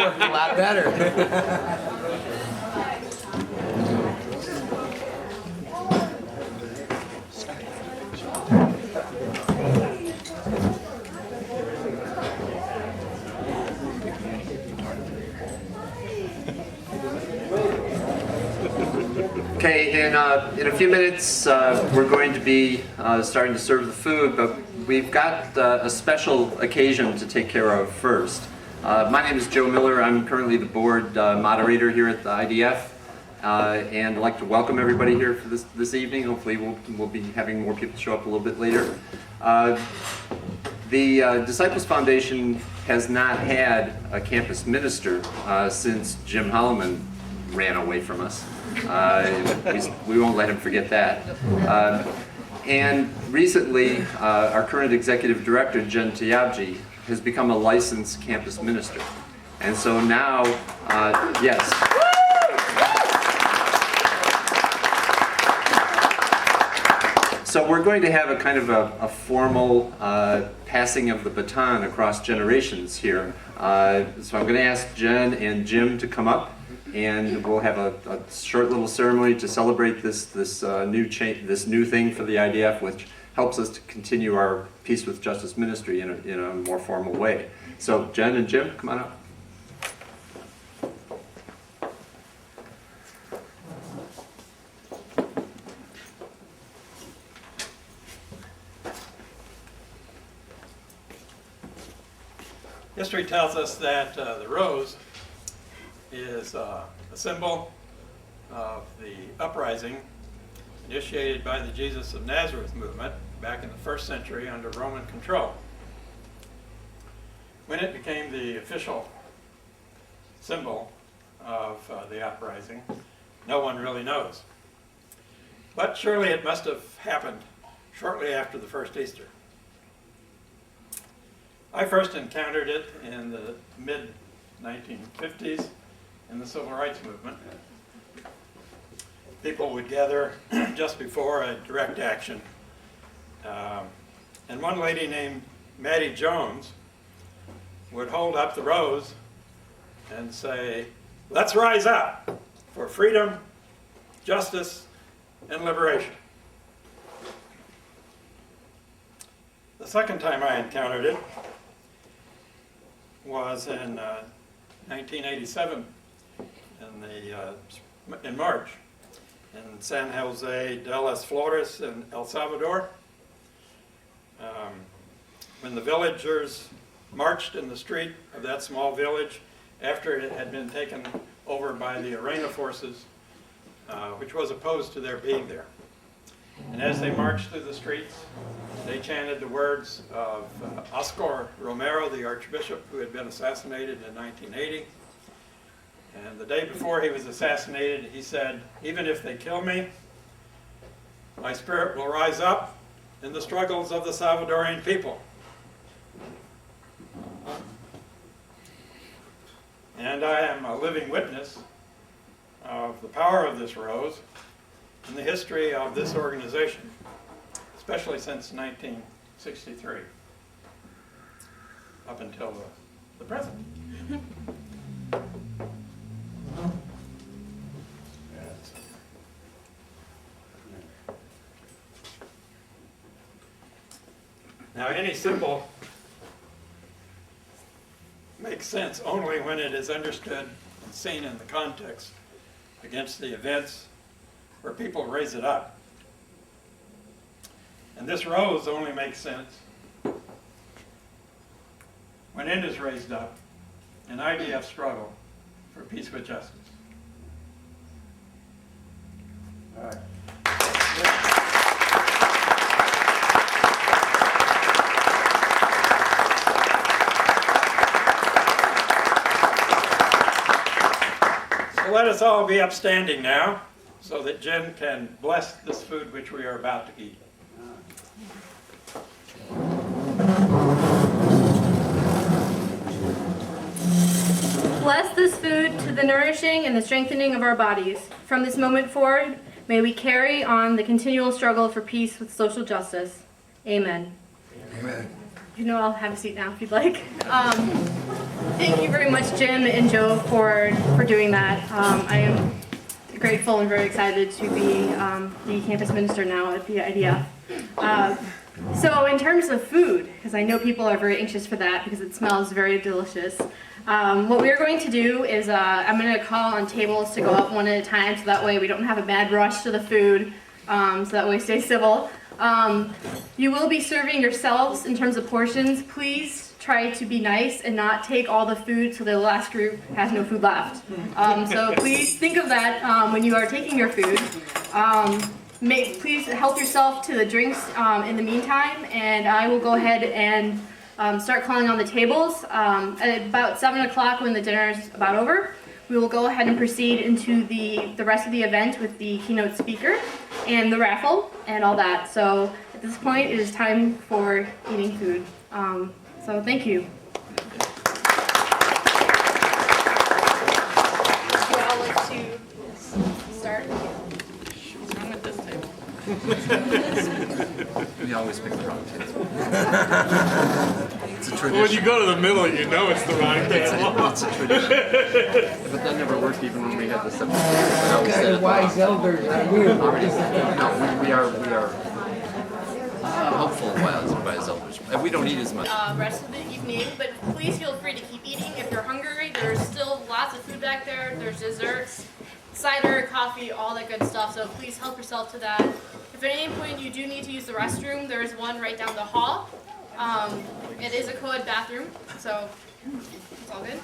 A lot better. Okay, in a few minutes we're going to be starting to serve the food, but we've got a special occasion to take care of first. My name is Joe Miller. I'm currently the board moderator here at the IDF, and I'd like to welcome everybody here for this evening. Hopefully we'll be having more people show up a little bit later. The Disciples Foundation has not had a campus minister since Jim Holloman ran away from us. We won't let him forget that. And recently, our current executive director, Jen Tiabji, has become a licensed campus minister. And so now, yes. So we're going to have a kind of a formal passing of the baton across generations here. So I'm going to ask Jen and Jim to come up, and we'll have a short little ceremony to celebrate this new thing for the IDF, which helps us to continue our Peace with Justice ministry in a more formal way. So Jen and Jim, come on up. History tells us that the rose is a symbol of the uprising initiated by the Jesus of Nazareth movement back in the 1st century under Roman control. When it became the official symbol of the uprising, no one really knows. But surely it must have happened shortly after the first Easter. I first encountered it in the mid-1950s in the Civil Rights Movement. People would gather just before a direct action. And one lady named Mattie Jones would hold up the rose and say, "Let's rise up for freedom, justice, and liberation." The second time I encountered it was in 1987 in March in San Jose de las Flores in El Salvador, when the villagers marched in the street of that small village after it had been taken over by the Arena forces, which was opposed to their being there. And as they marched through the streets, they chanted the words of Oscar Romero, the archbishop who had been assassinated in 1980. And the day before he was assassinated, he said, "Even if they kill me, my spirit will rise up in the struggles of the Salvadorian people." And I am a living witness of the power of this rose in the history of this organization, especially since 1963, up until the present. Now, any symbol makes sense only when it is understood and seen in the context against the events where people raise it up. And this rose only makes sense when it is raised up in IDF struggle for peace with justice. All right. So let us all be upstanding now so that Jen can bless this food which we are about to eat. Bless this food to the nourishing and the strengthening of our bodies. From this moment forward, may we carry on the continual struggle for peace with social justice. Amen. Amen. you know, I'll have a seat now if you'd like. Thank you very much, Jim and Joe, for doing that. I am grateful and very excited to be the campus minister now at the IDF. So in terms of food, because I know people are very anxious for that because it smells very delicious, what we're going to do is I'm going to call on tables to go up one at a time so that way we don't have a mad rush to the food, so that way stay civil. You will be serving yourselves in terms of portions. Please try to be nice and not take all the food so the last group has no food left. So please think of that when you are taking your food. Please help yourself to the drinks in the meantime, and I will go ahead and start calling on the tables. At about 7 o'clock when the dinner is about over, we will go ahead and proceed into the rest of the event with the keynote speaker and the raffle and all that. So at this point, it is time for eating food. So thank you. Would you all like to start? We always pick the wrong table. It's a tradition. When you go to the middle, you know it's the wrong table. It's a tradition. But that never worked even when we had the substitute. Okay, wise elders are here. No, we are helpful wise elders. And we don't eat as much. Rest of the evening, but please feel free to keep eating if you're hungry. There's still lots of food back there. There's desserts, cider, coffee, all that good stuff. So please help yourself to that. If at any point you do need to use the restroom, there is one right down the hall. It is a co-ed bathroom, so it's all good.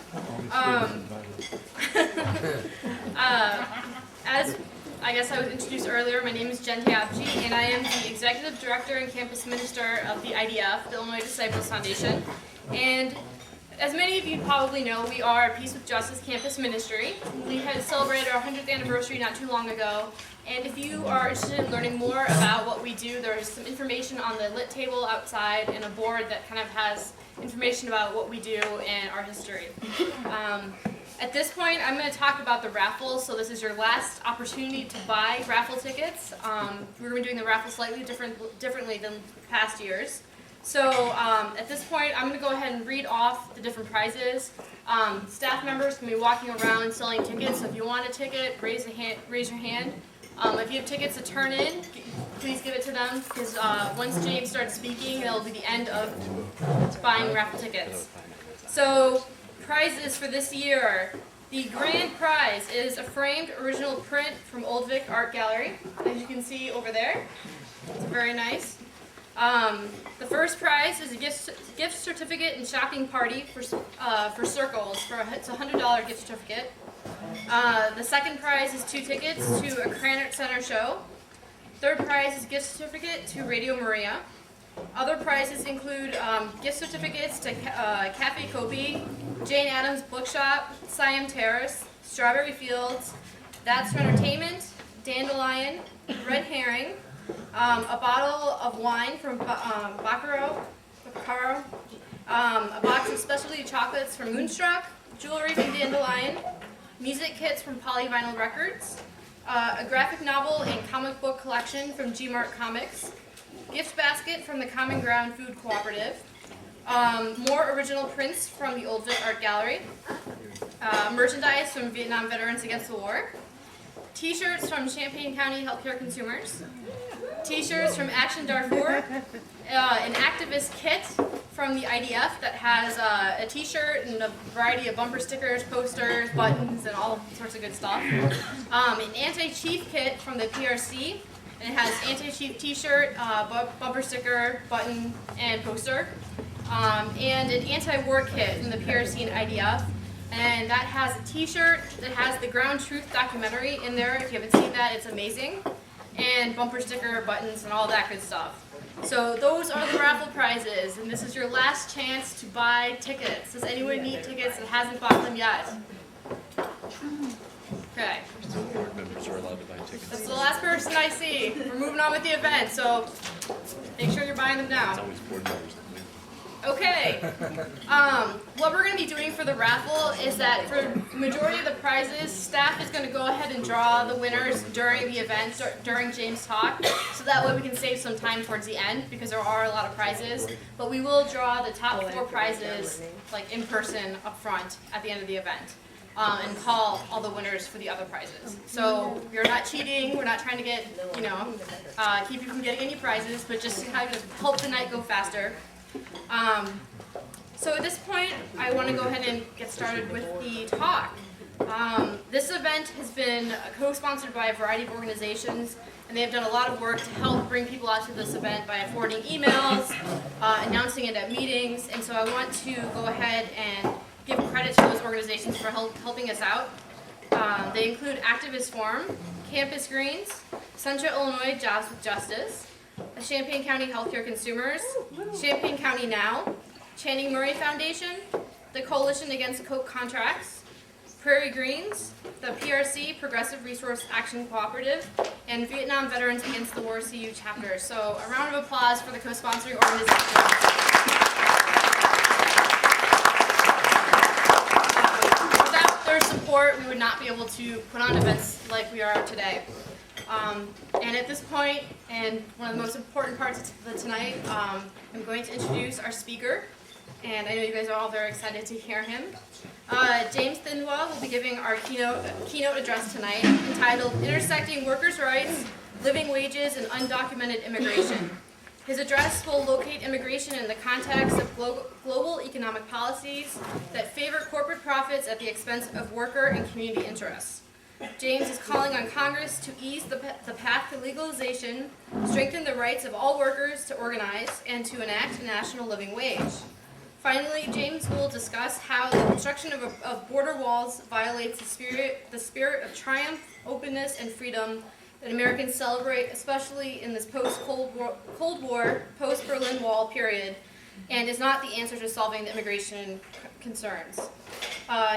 As I guess I was introduced earlier, my name is Jen Tabji, and I am the Executive Director and Campus Minister of the IDF, the Illinois Disciples Foundation. And as many of you probably know, we are a Peace with Justice campus ministry. We had celebrated our 100th anniversary not too long ago. And if you are interested in learning more about what we do, there's some information on the lit table outside and a board that kind of has information about what we do and our history. At this point, I'm going to talk about the raffle. So this is your last opportunity to buy raffle tickets. We're going to be doing the raffle slightly differently than past years. So at this point, I'm going to go ahead and read off the different prizes. Staff members can be walking around selling tickets. So if you want a ticket, raise your hand. If you have tickets to turn in, please give it to them, because once James starts speaking, it'll be the end of buying raffle tickets. So prizes for this year. The grand prize is a framed original print from Old Vic Art Gallery, as you can see over there. It's very nice. The first prize is a gift certificate and shopping party for Circles. It's a $100 gift certificate. The second prize is 2 tickets to a Cranert Center show. Third prize is gift certificate to Radio Maria. Other prizes include gift certificates to Cafe Kopi, Jane Addams Bookshop, Siam Terrace, Strawberry Fields, That's for Entertainment, Dandelion, Red Herring, a bottle of wine from Baccaro, a box of specialty chocolates from Moonstruck, jewelry from Dandelion, music kits from Polyvinyl Records, a graphic novel and comic book collection from G-Mart Comics, gift basket from the Common Ground Food Cooperative, more original prints from the Old Vic Art Gallery, merchandise from Vietnam Veterans Against the War, t-shirts from Champaign County Healthcare Consumers, t-shirts from Action Darfur, an activist kit from the IDF that has a t-shirt and a variety of bumper stickers, posters, buttons, and all sorts of good stuff. An anti-chief kit from the PRC, and it has anti-chief t-shirt, bumper sticker, button, and poster. And an anti-war kit from the PRC and IDF. And that has a t-shirt that has the Ground Truth documentary in there. If you haven't seen that, it's amazing. And bumper sticker, buttons, and all that good stuff. So those are the raffle prizes, and this is your last chance to buy tickets. Does anyone need tickets that hasn't bought them yet? Okay. So board members are allowed to buy tickets. That's the last person I see. We're moving on with the event, so make sure you're buying them now. It's always board members that win. Okay. What we're going to be doing for the raffle is that for the majority of the prizes, staff is going to go ahead and draw the winners during the event, during James' talk, so that way we can save some time towards the end because there are a lot of prizes. But we will draw the top 4 prizes like in person up front at the end of the event. And call all the winners for the other prizes. So you're not cheating, we're not trying to get, keep you from getting any prizes, but just kind of help the night go faster. So at this point, I want to go ahead and get started with the talk. This event has been co-sponsored by a variety of organizations, and they have done a lot of work to help bring people out to this event by forwarding emails, announcing it at meetings, and so I want to go ahead and give credit to those organizations for helping us out. They include Activist Forum, Campus Greens, Central Illinois Jobs with Justice, the Champaign County Healthcare Consumers, Champaign County Now, Channing Murray Foundation, the Coalition Against Coke Contracts, Prairie Greens, the PRC Progressive Resource Action Cooperative, and Vietnam Veterans Against the War CU chapter. So a round of applause for the co-sponsoring organizations. Their support, we would not be able to put on events like we are today. And at this point, and one of the most important parts of tonight, I'm going to introduce our speaker, and I know you guys are all very excited to hear him. James Thindwa will be giving our keynote address tonight, entitled Intersecting Workers' Rights, Living Wages, and Undocumented Immigration. His address will locate immigration in the context of global economic policies that favor corporate profits at the expense of worker and community interests. James is calling on Congress to ease the path to legalization, strengthen the rights of all workers to organize, and to enact a national living wage. Finally, James will discuss how the construction of border walls violates the spirit of triumph, openness, and freedom that Americans celebrate, especially in this post-Cold War, post-Berlin Wall period, and is not the answer to solving the immigration concerns.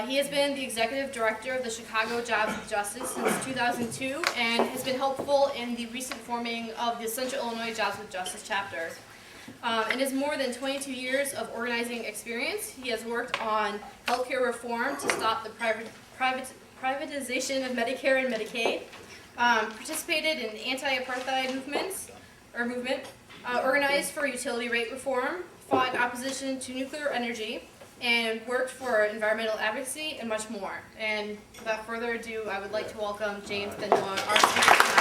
He has been the executive director of the Chicago Jobs with Justice since 2002 and has been helpful in the recent forming of the Central Illinois Jobs with Justice chapter. In his more than 22 years of organizing experience, he has worked on healthcare reform to stop the privatization of Medicare and Medicaid, participated in anti-apartheid movement, organized for utility rate reform, fought in opposition to nuclear energy, and worked for environmental advocacy and much more. And without further ado, I would like to welcome James Thindwa, our speaker tonight.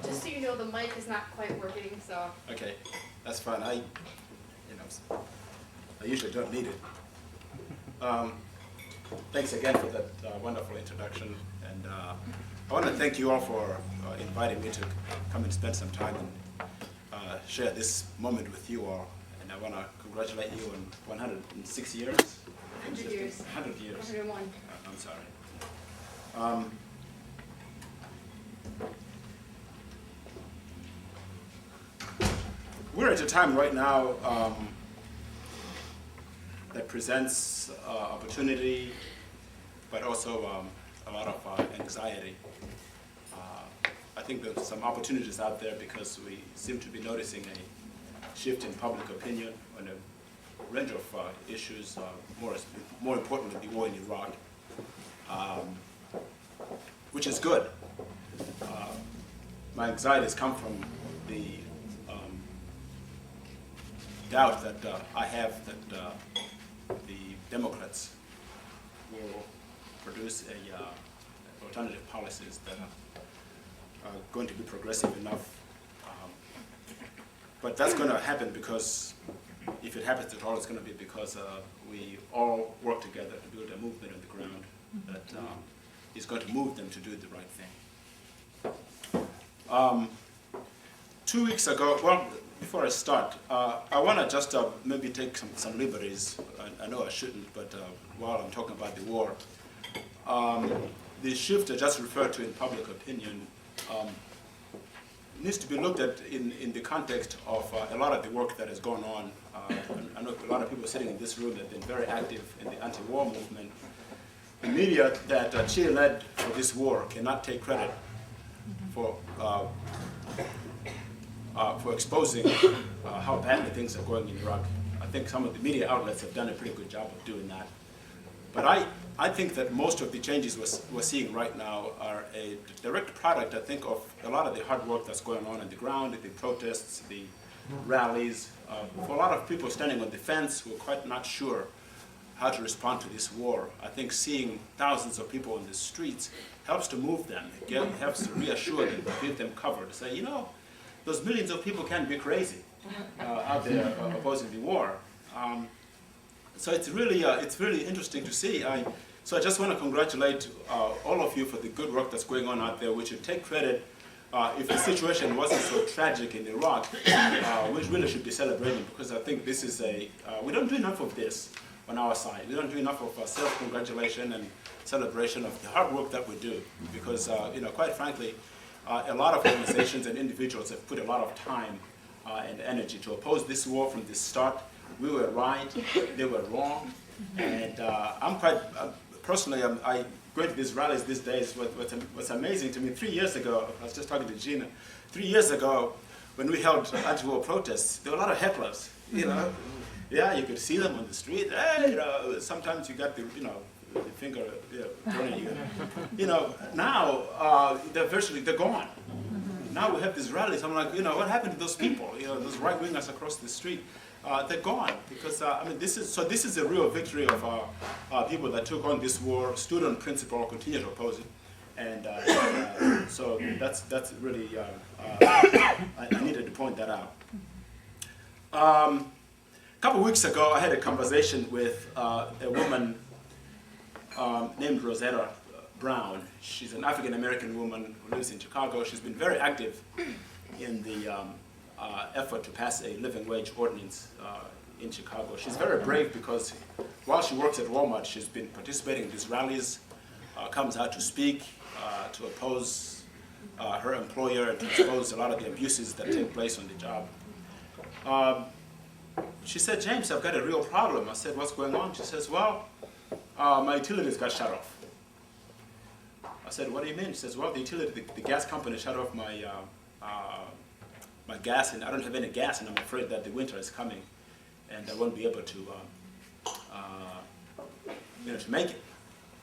Just so you know, the mic is not quite working, so. Okay, that's fine. I usually don't need it. Thanks again for that wonderful introduction, and I want to thank you all for inviting me to come and spend some time and share this moment with you all. And I want to congratulate you on 106 years. 100 years. 100 years. 101. I'm sorry. We're at a time right now that presents opportunity, but also a lot of anxiety. I think there's some opportunities out there because we seem to be noticing a shift in public opinion on a range of issues, more importantly, the war in Iraq, which is good. My anxieties come from the doubt that I have that the Democrats will produce alternative policies that are going to be progressive enough. But that's going to happen because, if it happens at all, it's going to be because we all work together to build a movement on the ground that is going to move them to do the right thing. 2 weeks ago, well, before I start, I want to just maybe take some liberties. I know I shouldn't, but while I'm talking about the war, the shift I just referred to in public opinion needs to be looked at in the context of a lot of the work that has gone on. I know a lot of people sitting in this room have been very active in the anti-war movement. The media that Chile led for this war cannot take credit for exposing how badly things are going in Iraq. I think some of the media outlets have done a pretty good job of doing that. But I think that most of the changes we're seeing right now are a direct product, I think, of a lot of the hard work that's going on the ground, the protests, the rallies. For a lot of people standing on the fence who are quite not sure how to respond to this war, I think seeing thousands of people in the streets helps to move them. It helps to reassure them, give them cover, to say, you know, those millions of people can't be crazy out there opposing the war. So it's really interesting to see. So I just want to congratulate all of you for the good work that's going on out there. We should take credit. If the situation wasn't so tragic in Iraq, we really should be celebrating, because I think this is we don't do enough of this on our side. We don't do enough of self-congratulation and celebration of the hard work that we do, because quite frankly, a lot of organizations and individuals have put a lot of time and energy to oppose this war from the start. We were right, they were wrong, and I'm quite, personally, I go to these rallies these days. What's amazing to me, 3 years ago, I was just talking to Gina, 3 years ago, when we held anti-war protests, there were a lot of hecklers, you know. Yeah, you could see them on the street. Hey, you know, sometimes you got the finger pointing at you. You know, now they're gone. Now we have these rallies. I'm like, what happened to those people? You know, those right-wingers across the street. They're gone, because I mean, this is a real victory of people that took on this war, stood on principle, continue to oppose it, and so that's really I needed to point that out. A couple of weeks ago, I had a conversation with a woman named Rosetta Brown. She's an African-American woman who lives in Chicago. She's been very active in the effort to pass a living wage ordinance in Chicago. She's very brave, because while she works at Walmart, she's been participating in these rallies, comes out to speak, to oppose her employer, and to expose a lot of the abuses that take place on the job. She said, James, I've got a real problem. I said, what's going on? She says, well, my utilities got shut off. I said, what do you mean? She says, well, the gas company shut off my gas, and I don't have any gas, and I'm afraid that the winter is coming, and I won't be able to, to make it.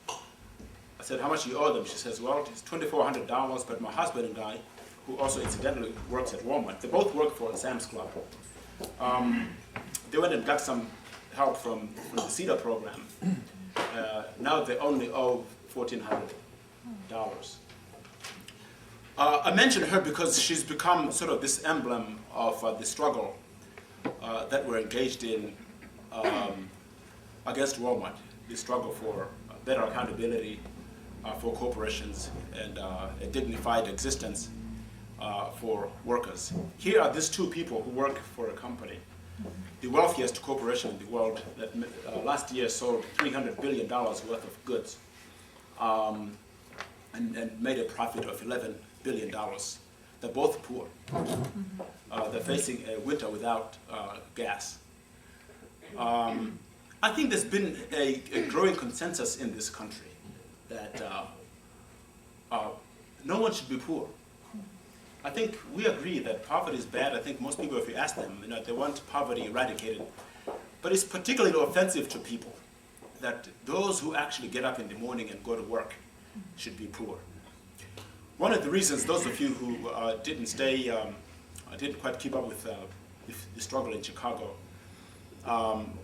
I said, how much do you owe them? She says, well, it's $2,400, but my husband and I, who also incidentally works at Walmart, they both work for Sam's Club. They went and got some help from the CEDA program. Now they only owe $1,400. I mention her because she's become sort of this emblem of the struggle that we're engaged in against Walmart, the struggle for better accountability for corporations and a dignified existence for workers. Here are these two people who work for a company, the wealthiest corporation in the world, that last year sold $300 billion worth of goods and made a profit of $11 billion. They're both poor. They're facing a winter without gas. I think there's been a growing consensus in this country that no one should be poor. I think we agree that poverty is bad. I think most people, if you ask them, they want poverty eradicated. But it's particularly offensive to people that those who actually get up in the morning and go to work should be poor. One of the reasons, those of you who didn't quite keep up with the struggle in Chicago,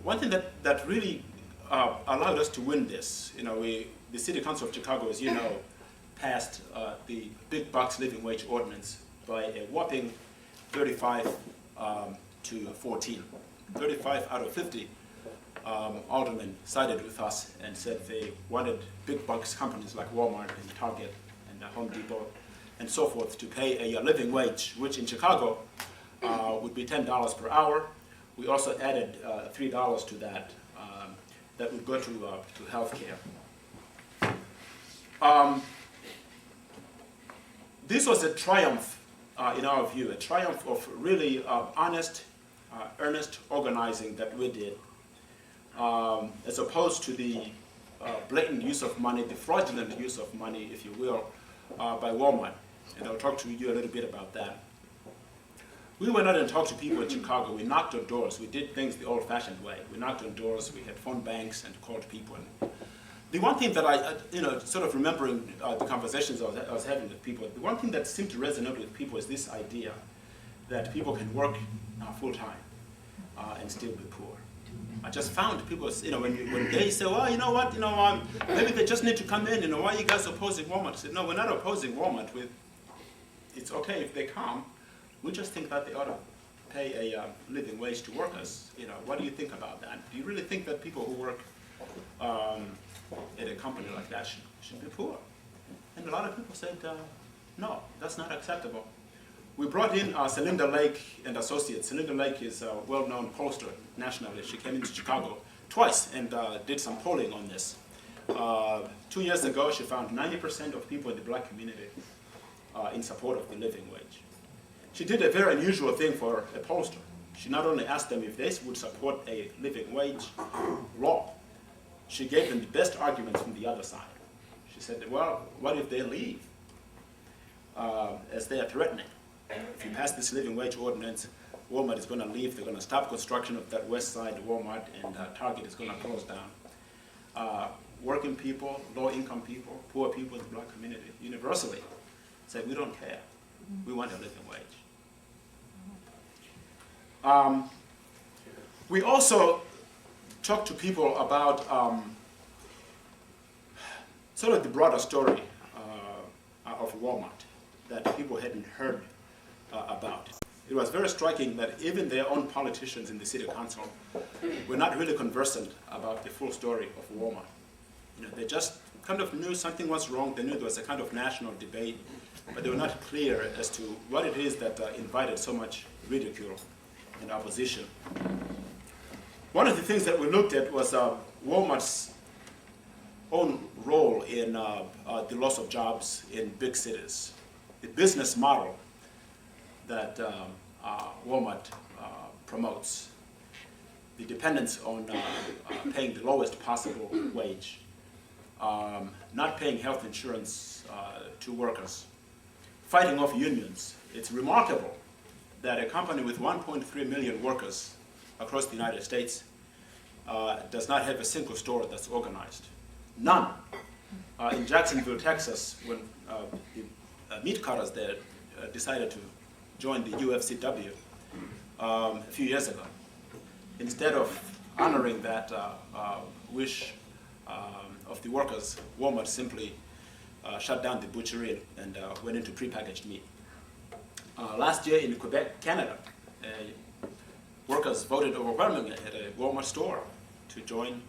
one thing that really allowed us to win this, the City Council of Chicago, as you know, passed the big bucks living wage ordinance by a whopping 35 to 14. 35 out of 50 aldermen sided with us and said they wanted big bucks companies like Walmart and Target and Home Depot and so forth to pay a living wage, which in Chicago would be $10 per hour. We also added $3 to that. That would go to health care. This was a triumph in our view, a triumph of really honest, earnest organizing that we did, as opposed to the blatant use of money, the fraudulent use of money, if you will, by Walmart. And I'll talk to you a little bit about that. We went out and talked to people in Chicago. We knocked on doors. We did things the old-fashioned way. We knocked on doors. We had phone banks and called people. And the one thing that I, sort of remembering the conversations I was having with people, the one thing that seemed to resonate with people is this idea that people can work full-time and still be poor. I just found people, when they say, well, you know what, maybe they just need to come in, why are you guys opposing Walmart? I said, no, we're not opposing Walmart. It's okay if they come. We just think that they ought to pay a living wage to workers. What do you think about that? Do you really think that people who work at a company like that should be poor? And a lot of people said, no, that's not acceptable. We brought in Celinda Lake and Associates. Celinda Lake is a well-known pollster nationally. She came into Chicago twice and did some polling on this. 2 years ago, she found 90% of people in the black community in support of the living wage. She did a very unusual thing for a pollster. She not only asked them if they would support a living wage law, she gave them the best arguments from the other side. She said, well, what if they leave, as they are threatening? If you pass this living wage ordinance, Walmart is going to leave. They're going to stop construction of that west side Walmart, and Target is going to close down. Working people, low-income people, poor people in the black community, universally said, we don't care. We want a living wage. We also talked to people about sort of the broader story of Walmart that people hadn't heard about. It was very striking that even their own politicians in the city council were not really conversant about the full story of Walmart. They just kind of knew something was wrong. They knew there was a kind of national debate, but they were not clear as to what it is that invited so much ridicule and opposition. One of the things that we looked at was Walmart's own role in the loss of jobs in big cities. The business model that Walmart promotes, the dependence on paying the lowest possible wage, not paying health insurance to workers, fighting off unions. It's remarkable that a company with 1.3 million workers across the United States does not have a single store that's organized. None. In Jacksonville, Texas, when the meat cutters there decided to join the UFCW a few years ago, instead of honoring that wish of the workers, Walmart simply shut down the butchery and went into prepackaged meat. Last year in Quebec, Canada, workers voted overwhelmingly at a Walmart store to join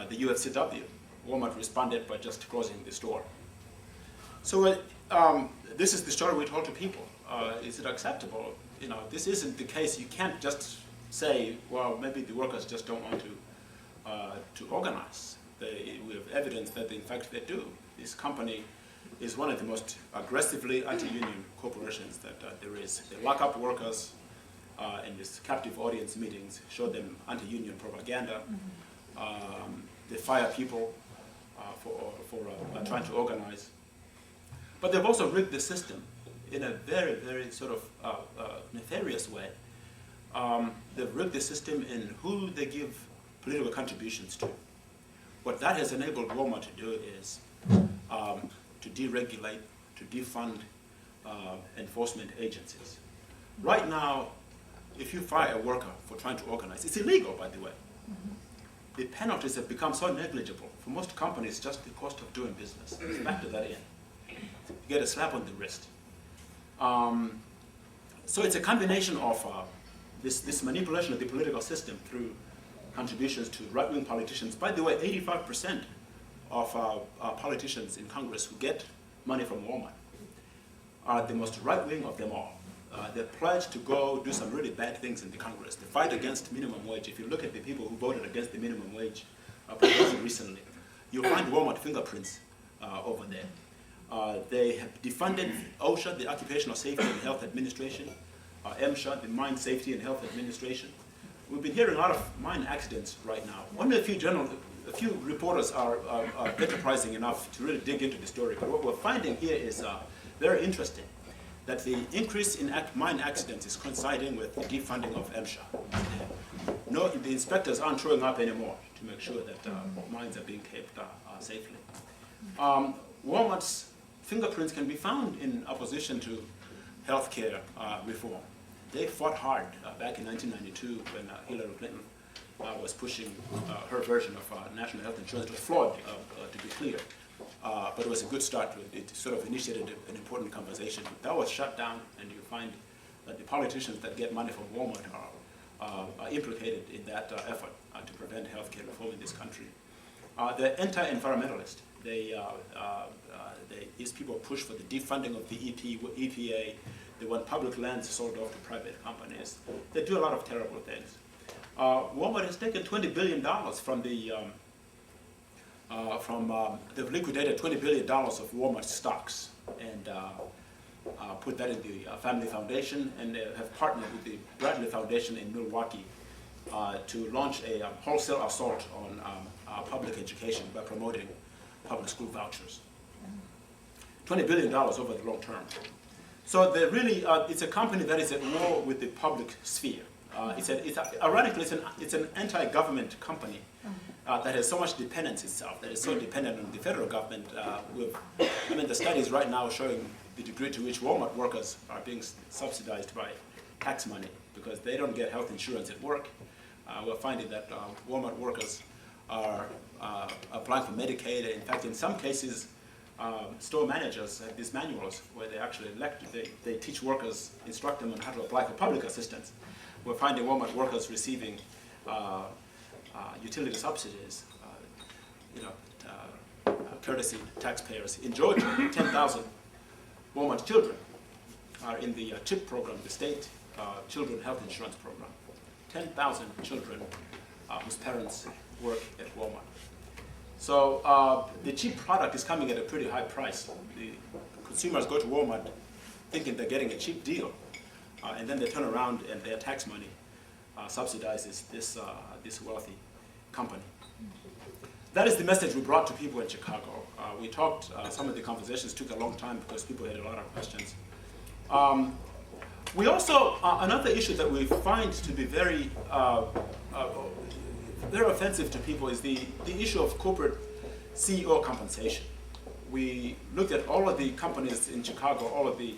the UFCW. Walmart responded by just closing the store. So this is the story we told to people. Is it acceptable? This isn't the case. You can't just say, well, maybe the workers just don't want to organize. We have evidence that, in fact, they do. This company is one of the most aggressively anti-union corporations that there is. They lock up workers in these captive audience meetings, show them anti-union propaganda. They fire people for trying to organize. But they've also rigged the system in a very, very sort of nefarious way. They've rigged the system in who they give political contributions to. What that has enabled Walmart to do is to deregulate, to defund enforcement agencies. Right now, if you fire a worker for trying to organize, it's illegal, by the way. The penalties have become so negligible. For most companies, just the cost of doing business. Factor that in. You get a slap on the wrist. So it's a combination of this manipulation of the political system through contributions to right-wing politicians. By the way, 85% of politicians in Congress who get money from Walmart are the most right-wing of them all. They pledged to go do some really bad things in the Congress. They fight against minimum wage. If you look at the people who voted against the minimum wage proposal recently, you'll find Walmart fingerprints over there. They have defunded OSHA, the Occupational Safety and Health Administration, MSHA, the Mine Safety and Health Administration. We've been hearing a lot of mine accidents right now. Only a few reporters are enterprising enough to really dig into the story. But what we're finding here is very interesting, that the increase in mine accidents is coinciding with the defunding of MSHA. No, the inspectors aren't showing up anymore to make sure that mines are being kept safely. Walmart's fingerprints can be found in opposition to healthcare reform. They fought hard back in 1992 when Hillary Clinton was pushing her version of national health insurance. It was flawed, to be clear, but it was a good start. It sort of initiated an important conversation. That was shut down, and you find that the politicians that get money from Walmart are implicated in that effort to prevent healthcare reform in this country. They're anti-environmentalist. These people push for the defunding of the EPA. They want public lands sold off to private companies. They do a lot of terrible things. Walmart has taken $20 billion from they've liquidated $20 billion of Walmart stocks and put that in the Family Foundation, and they have partnered with the Bradley Foundation in Milwaukee to launch a wholesale assault on public education by promoting public school vouchers. $20 billion over the long term. So they really, it's a company that is at war with the public sphere. Ironically, it's an anti-government company that has so much dependence itself, that is so dependent on the federal government. The studies right now are showing the degree to which Walmart workers are being subsidized by tax money because they don't get health insurance at work. We're finding that Walmart workers are applying for Medicaid. In fact, in some cases, store managers have these manuals where they actually they teach workers, instruct them on how to apply for public assistance. We're finding Walmart workers receiving utility subsidies, courtesy taxpayers. In Georgia, 10,000 Walmart children are in the CHIP program, the state children health insurance program. 10,000 children whose parents work at Walmart. So the cheap product is coming at a pretty high price. The consumers go to Walmart thinking they're getting a cheap deal, and then they turn around and their tax money subsidizes this wealthy company. That is the message we brought to people in Chicago. We talked, some of the conversations took a long time because people had a lot of questions. We also, another issue that we find to be very offensive to people is the issue of corporate CEO compensation. We looked at all of the companies in Chicago, all of the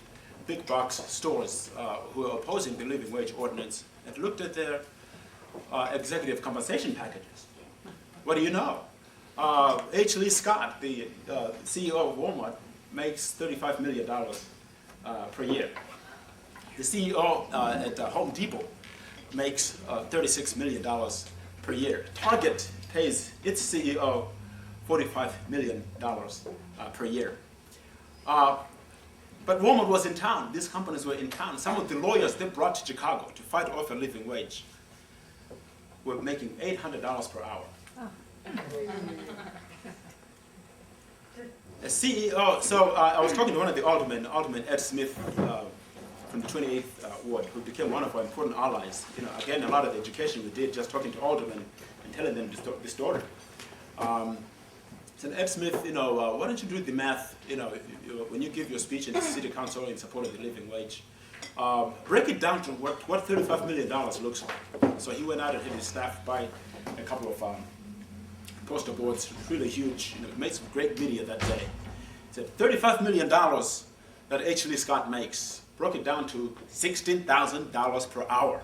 big box stores who are opposing the living wage ordinance, and looked at their executive compensation packages. What do you know? H. Lee Scott, the CEO of Walmart, makes $35 million per year. The CEO at Home Depot makes $36 million per year. Target pays its CEO $45 million per year. But Walmart was in town. These companies were in town. Some of the lawyers they brought to Chicago to fight off a living wage were making $800 per hour. A CEO, so I was talking to one of the aldermen, Alderman Ed Smith from the 28th Ward, who became one of our important allies. Again, a lot of the education we did just talking to aldermen and telling them the story. Said, Ed Smith, why don't you do the math, when you give your speech in the city council in support of the living wage, break it down to what $35 million looks like. So he went out and had his staff buy a couple of poster boards, really huge, made some great media that day. He said, $35 million that H. Lee Scott makes, broke it down to $16,000 per hour.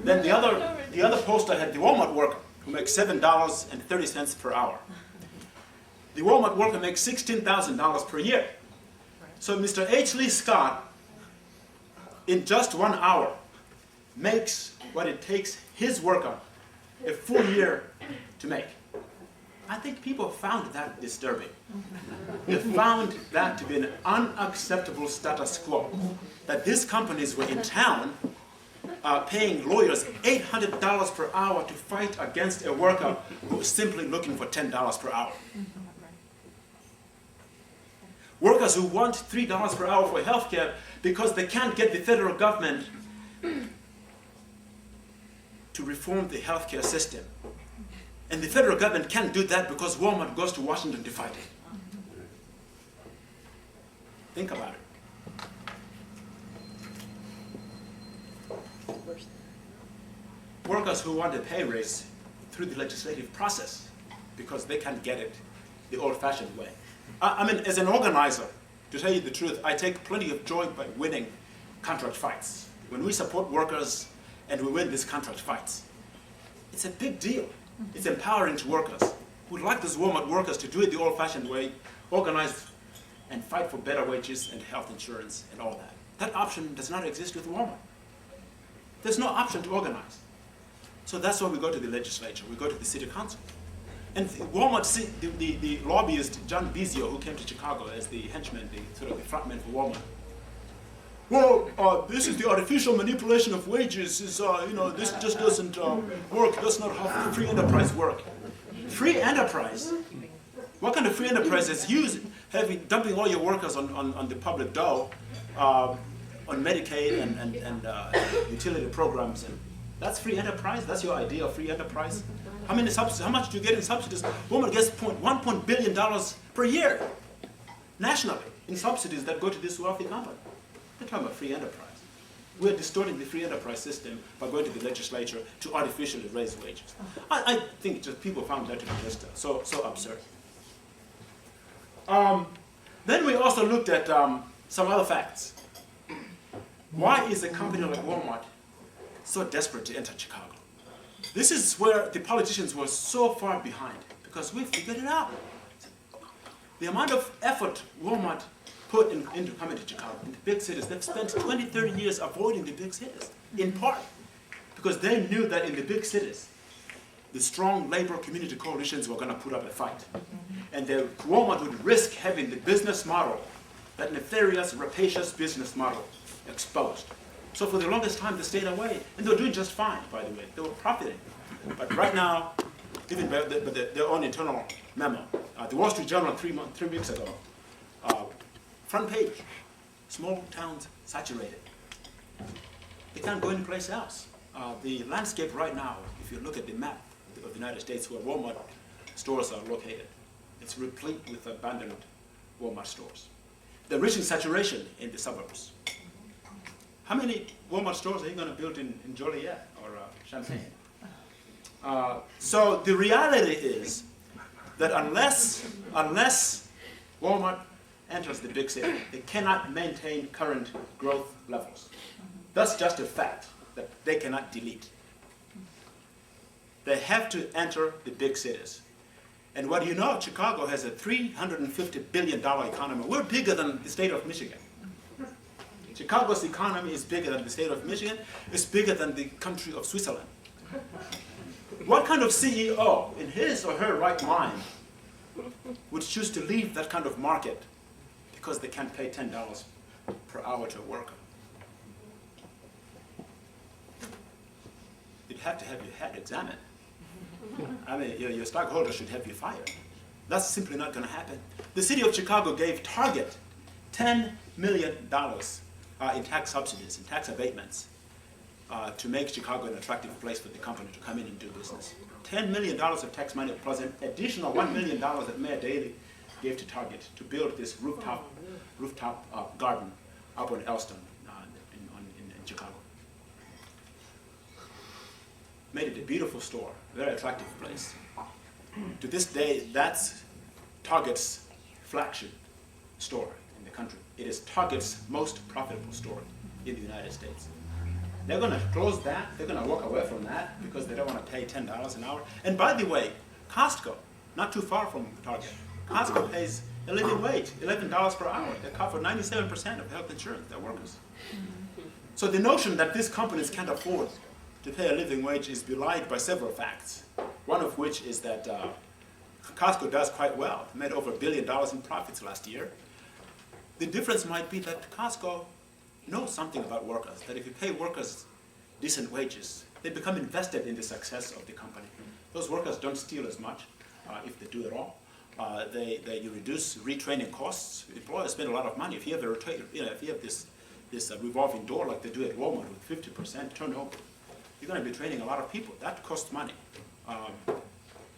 Then the other poster had the Walmart worker, who makes $7.30 per hour. The Walmart worker makes $16,000 per year. So Mr. H. Lee Scott, in just 1 hour, makes what it takes his worker a full year to make. I think people found that disturbing. They found that to be an unacceptable status quo, that these companies were in town paying lawyers $800 per hour to fight against a worker who was simply looking for $10 per hour. Workers who want $3 per hour for healthcare because they can't get the federal government to reform the healthcare system. And the federal government can't do that because Walmart goes to Washington to fight it. Think about it. Workers who want a pay raise through the legislative process because they can't get it the old-fashioned way. I mean, as an organizer, to tell you the truth, I take plenty of joy by winning contract fights. When we support workers and we win these contract fights, it's a big deal. It's empowering to workers. We'd like those Walmart workers to do it the old-fashioned way, organize and fight for better wages and health insurance and all that. That option does not exist with Walmart. There's no option to organize. So that's why we go to the legislature, we go to the city council. And Walmart, the lobbyist, John Bizio, who came to Chicago as the henchman, the sort of the frontman for Walmart. Well, this is the artificial manipulation of wages. This just doesn't work. That's not how free enterprise work. Free enterprise? What kind of free enterprise is dumping all your workers on the public dole, on Medicaid and utility programs? And that's free enterprise? That's your idea of free enterprise? How much do you get in subsidies? Walmart gets $1 billion per year, nationally, in subsidies that go to this wealthy company. They're talking about free enterprise. We're distorting the free enterprise system by going to the legislature to artificially raise wages. I think just people found that to be just so absurd. Then we also looked at some other facts. Why is a company like Walmart so desperate to enter Chicago? This is where the politicians were so far behind, because we figured it out. The amount of effort Walmart put into coming to Chicago, in the big cities, they've spent 20, 30 years avoiding the big cities, in part because they knew that in the big cities, the strong labor community coalitions were going to put up a fight. And Walmart would risk having the business model, that nefarious, rapacious business model, exposed. So for the longest time, they stayed away. And they were doing just fine, by the way. They were profiting. But right now, even by their own internal memo, the Wall Street Journal 3 weeks ago, front page, small towns saturated. They can't go anyplace else. The landscape right now, if you look at the map of the United States where Walmart stores are located, it's replete with abandoned Walmart stores. They're reaching saturation in the suburbs. How many Walmart stores are you going to build in Joliet or Champaign? So the reality is that unless Walmart enters the big city, they cannot maintain current growth levels. That's just a fact that they cannot delete. They have to enter the big cities. And what do you know? Chicago has a $350 billion economy. We're bigger than the state of Michigan. Chicago's economy is bigger than the state of Michigan. It's bigger than the country of Switzerland. What kind of CEO in his or her right mind would choose to leave that kind of market because they can't pay $10 per hour to a worker? You'd have to have your head examined. I mean, your stockholders should have you fired. That's simply not going to happen. The city of Chicago gave Target $10 million in tax subsidies and tax abatements to make Chicago an attractive place for the company to come in and do business. $10 million of tax money plus an additional $1 million that Mayor Daley gave to Target to build this rooftop garden up on Elston in Chicago. Made it a beautiful store, very attractive place. To this day, that's Target's flagship store in the country. It is Target's most profitable store in the United States. They're going to close that, they're going to walk away from that because they don't want to pay $10 an hour. And by the way, Costco, not too far from Target, Costco pays a living wage, $11 per hour. They cover 97% of health insurance, their workers. So the notion that these companies can't afford to pay a living wage is belied by several facts. One of which is that Costco does quite well. It made over $1 billion in profits last year. The difference might be that Costco knows something about workers, that if you pay workers decent wages, they become invested in the success of the company. Those workers don't steal as much, if they do at all. They reduce retraining costs. Employers spend a lot of money. If you have if you have this revolving door like they do at Walmart with 50% turnover, you're going to be training a lot of people. That costs money.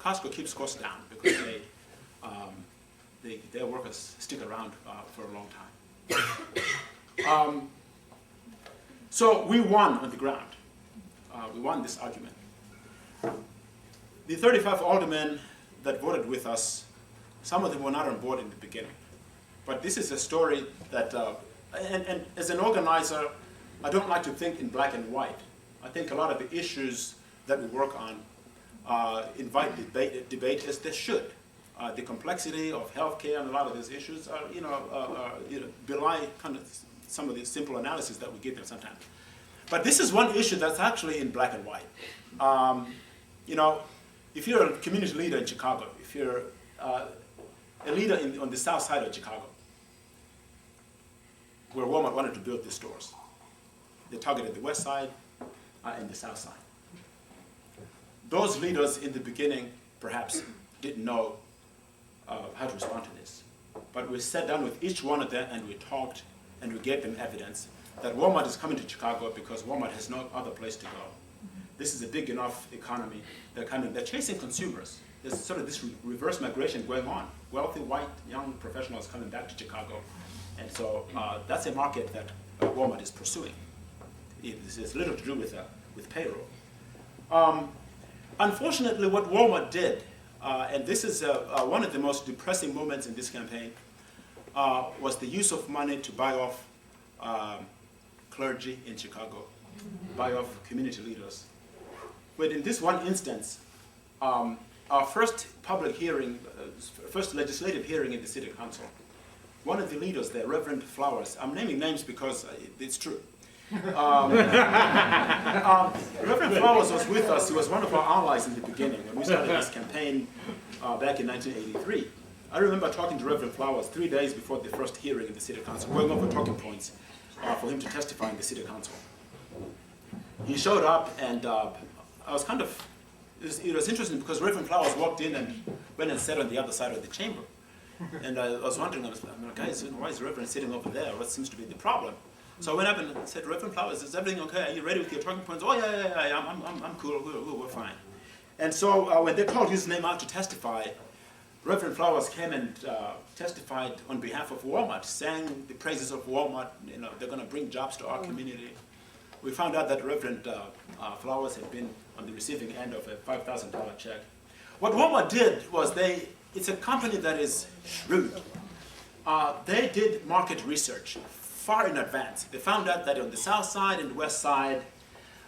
Costco keeps costs down because their workers stick around for a long time. So we won on the ground. We won this argument. The 35 aldermen that voted with us, some of them were not on board in the beginning. But this is a story that, and as an organizer, I don't like to think in black and white. I think a lot of the issues that we work on invite debate as they should. The complexity of healthcare and a lot of these issues are, belie kind of some of the simple analysis that we give them sometimes. But this is one issue that's actually in black and white. If you're a community leader in Chicago, if you're a leader on the south side of Chicago, where Walmart wanted to build the stores, they targeted the west side and the south side. Those leaders in the beginning perhaps didn't know how to respond to this. But we sat down with each one of them and we talked and we gave them evidence that Walmart is coming to Chicago because Walmart has no other place to go. This is a big enough economy. They're chasing consumers. There's sort of this reverse migration going on. Wealthy, white, young professionals coming back to Chicago. And so that's a market that Walmart is pursuing. It has little to do with payroll. Unfortunately, what Walmart did, and this is one of the most depressing moments in this campaign, was the use of money to buy off clergy in Chicago, buy off community leaders. But in this one instance, our first public hearing, first legislative hearing in the city council, one of the leaders there, Reverend Flowers, I'm naming names because it's true. Reverend Flowers was with us. He was one of our allies in the beginning when we started this campaign back in 1983. I remember talking to Reverend Flowers 3 days before the first hearing in the city council, going over talking points for him to testify in the city council. He showed up and I was kind of, it was interesting because Reverend Flowers walked in and went and sat on the other side of the chamber. And I was wondering, guys, why is Reverend sitting over there? What seems to be the problem? So I went up and said, Reverend Flowers, is everything okay? Are you ready with your talking points? Oh, yeah, I'm cool, we're fine. And so when they called his name out to testify, Reverend Flowers came and testified on behalf of Walmart, sang the praises of Walmart. They're going to bring jobs to our community. We found out that Reverend Flowers had been on the receiving end of a $5,000 check. What Walmart did was it's a company that is shrewd. They did market research far in advance. They found out that on the south side and the west side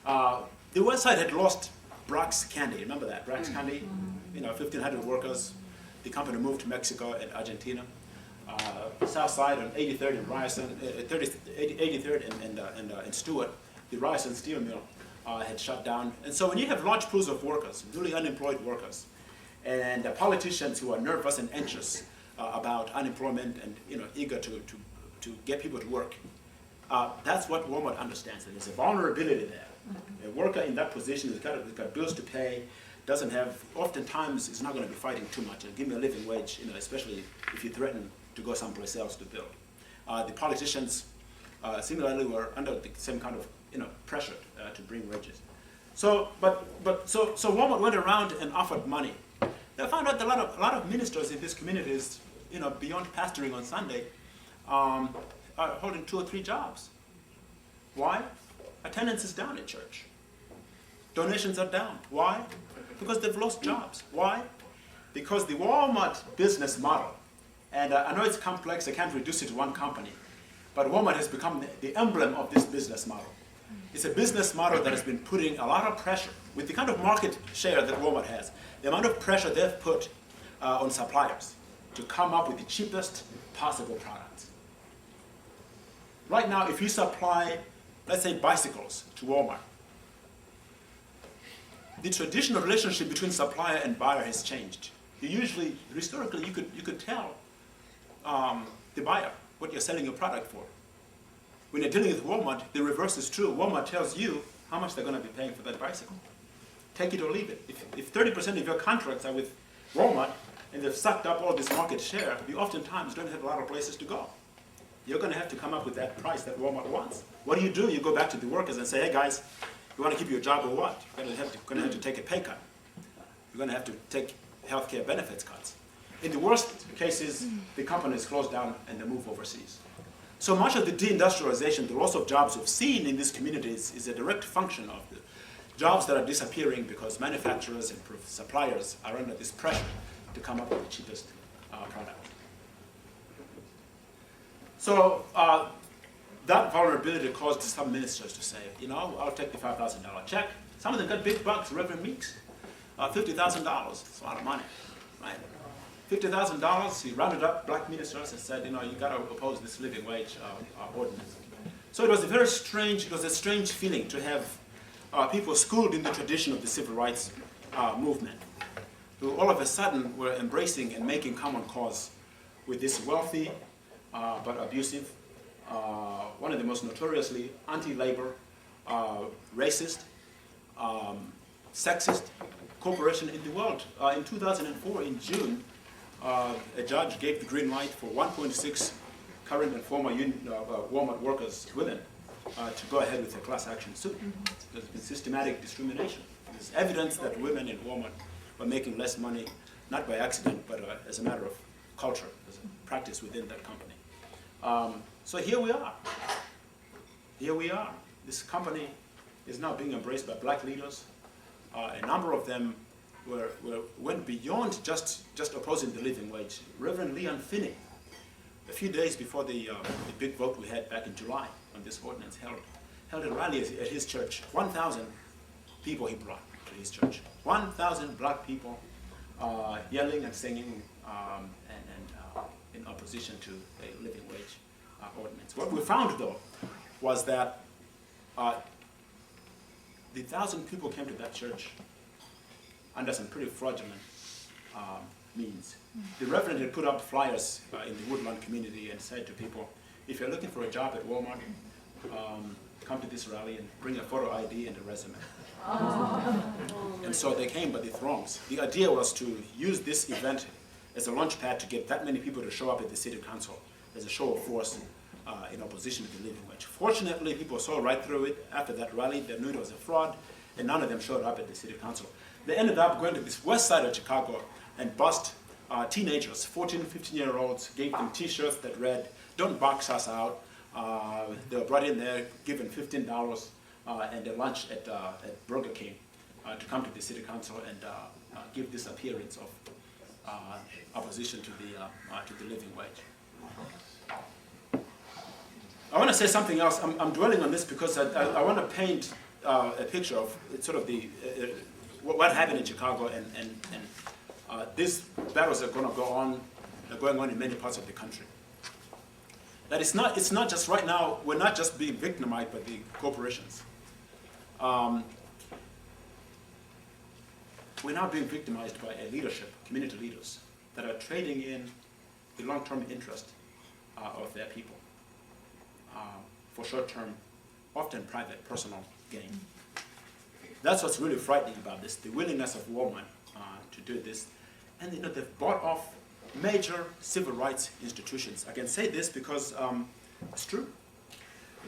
had lost Brax Candy. Remember that, Brax Candy? 1,500 workers. The company moved to Mexico and Argentina. South side on 83rd and Ryerson, 83rd and Stewart, the Ryerson steel mill had shut down. And so when you have large pools of workers, newly unemployed workers, and politicians who are nervous and anxious about unemployment and eager to get people to work, that's what Walmart understands. And there's a vulnerability there. A worker in that position has got bills to pay, doesn't have, oftentimes is not going to be fighting too much. And give me a living wage, especially if you threaten to go someplace else to build. The politicians similarly were under the same kind of pressure to bring wages. So Walmart went around and offered money. They found out that a lot of ministers in these communities, beyond pastoring on Sunday, are holding 2 or 3 jobs. Why? Attendance is down at church. Donations are down. Why? Because they've lost jobs. Why? Because the Walmart business model, and I know it's complex, I can't reduce it to one company, but Walmart has become the emblem of this business model. It's a business model that has been putting a lot of pressure, with the kind of market share that Walmart has, the amount of pressure they've put on suppliers to come up with the cheapest possible products. Right now, if you supply, let's say, bicycles to Walmart, the traditional relationship between supplier and buyer has changed. Historically, you could tell the buyer what you're selling your product for. When you're dealing with Walmart, the reverse is true. Walmart tells you how much they're going to be paying for that bicycle. Take it or leave it. If 30% of your contracts are with Walmart, and they've sucked up all this market share, you oftentimes don't have a lot of places to go. You're going to have to come up with that price that Walmart wants. What do? You go back to the workers and say, hey guys, you want to keep your job or what? You're going to have to take a pay cut. You're going to have to take healthcare benefits cuts. In the worst cases, the companies close down and they move overseas. So much of the deindustrialization, the loss of jobs we've seen in these communities is a direct function of the jobs that are disappearing because manufacturers and suppliers are under this pressure to come up with the cheapest product. So that vulnerability caused some ministers to say, you know, I'll take the $5,000 check. Some of them got big bucks. Reverend Meeks, $50,000. It's a lot of money, right? $50,000. He rounded up black ministers and said, you know, you got to oppose this living wage ordinance. So it was a strange feeling to have people schooled in the tradition of the civil rights movement, who all of a sudden were embracing and making common cause with this wealthy but abusive, one of the most notoriously anti-labor, racist, sexist corporation in the world. In 2004, in June, a judge gave the green light for 1.6 current and former Walmart workers, women, to go ahead with a class action suit. There's been systematic discrimination. There's evidence that women in Walmart were making less money, not by accident, but as a matter of culture, as a practice within that company. So here we are. Here we are. This company is now being embraced by black leaders. A number of them went beyond just opposing the living wage. Reverend Leon Finney, a few days before the big vote we had back in July on this ordinance, held a rally at his church. 1,000 people he brought to his church. 1,000 black people yelling and singing in opposition to a living wage ordinance. What we found, though, was that the 1,000 people came to that church under some pretty fraudulent means. The reverend had put up flyers in the Woodland community and said to people, if you're looking for a job at Walmart, come to this rally and bring a photo ID and a resume. And so they came by the throngs. The idea was to use this event as a launch pad to get that many people to show up at the city council as a show of force in opposition to the living wage. Fortunately, people saw right through it. After that rally, they knew it was a fraud, and none of them showed up at the city council. They ended up going to this west side of Chicago and bussed teenagers, 14, 15-year-olds, gave them T-shirts that read, "Don't box us out." They were brought in there, given $15 and a lunch at Burger King to come to the city council and give this appearance of opposition to the living wage. I want to say something else. I'm dwelling on this because I want to paint a picture of sort of what happened in Chicago, and these battles are going to go on, are going on in many parts of the country. That it's not just right now. We're not just being victimized by the corporations. We're now being victimized by a leadership, community leaders, that are trading in the long-term interest of their people for short-term, often private, personal gain. That's what's really frightening about this, the willingness of Walmart to do this. And they've bought off major civil rights institutions. I can say this because it's true.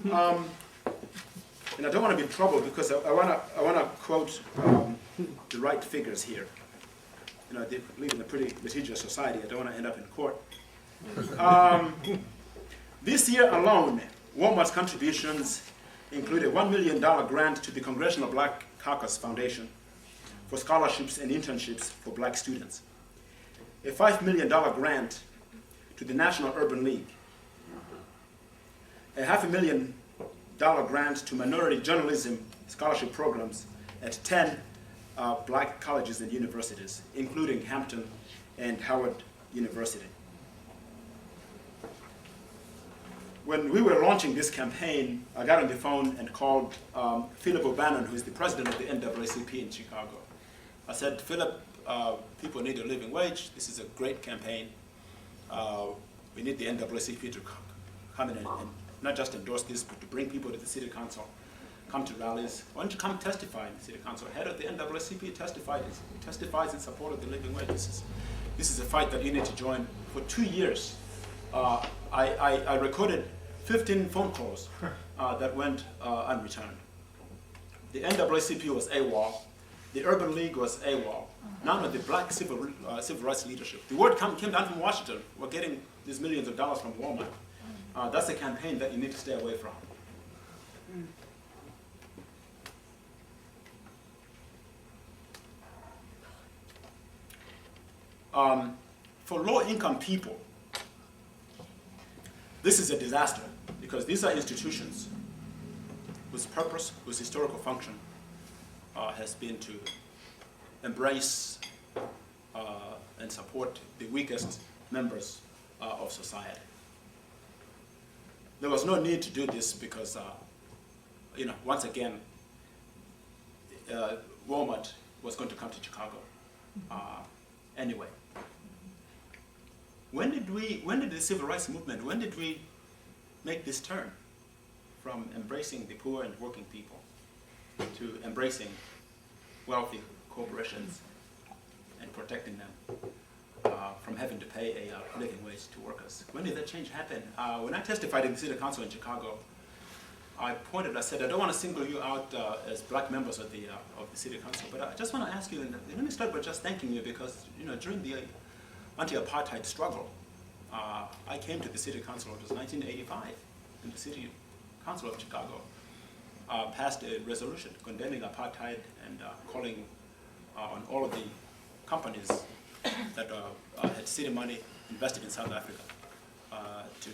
And I don't want to be in trouble because I want to quote the right figures here. They live in a pretty litigious society. I don't want to end up in court. This year alone, Walmart's contributions include a $1 million grant to the Congressional Black Caucus Foundation for scholarships and internships for black students, a $5 million grant to the National Urban League, a $500,000 grant to minority journalism scholarship programs at 10 black colleges and universities, including Hampton and Howard University. When we were launching this campaign, I got on the phone and called Philip O'Bannon, who is the president of the NAACP in Chicago. I said, Philip, people need a living wage. This is a great campaign. We need the NAACP to come in and not just endorse this, but to bring people to the city council, come to rallies. Why don't you come testify in the city council? Head of the NAACP testifies in support of the living wage. this is a fight that you need to join. For 2 years, I recorded 15 phone calls that went unreturned. The NAACP was AWOL. The Urban League was AWOL. None of the black civil rights leadership. The word came down from Washington. We're getting these millions of dollars from Walmart. That's a campaign that you need to stay away from. For low-income people, this is a disaster because these are institutions whose purpose, whose historical function has been to embrace and support the weakest members of society. There was no need to do this because, once again, Walmart was going to come to Chicago anyway. When did the civil rights movement, when did we make this turn from embracing the poor and working people to embracing wealthy corporations and protecting them from having to pay a living wage to workers? When did that change happen? When I testified in the City Council in Chicago, I said, I don't want to single you out as black members of the City Council, but I just want to ask you, and let me start by just thanking you because, during the anti-apartheid struggle, I came to the City Council, it was 1985, and the City Council of Chicago passed a resolution condemning apartheid and calling on all of the companies that had city money invested in South Africa to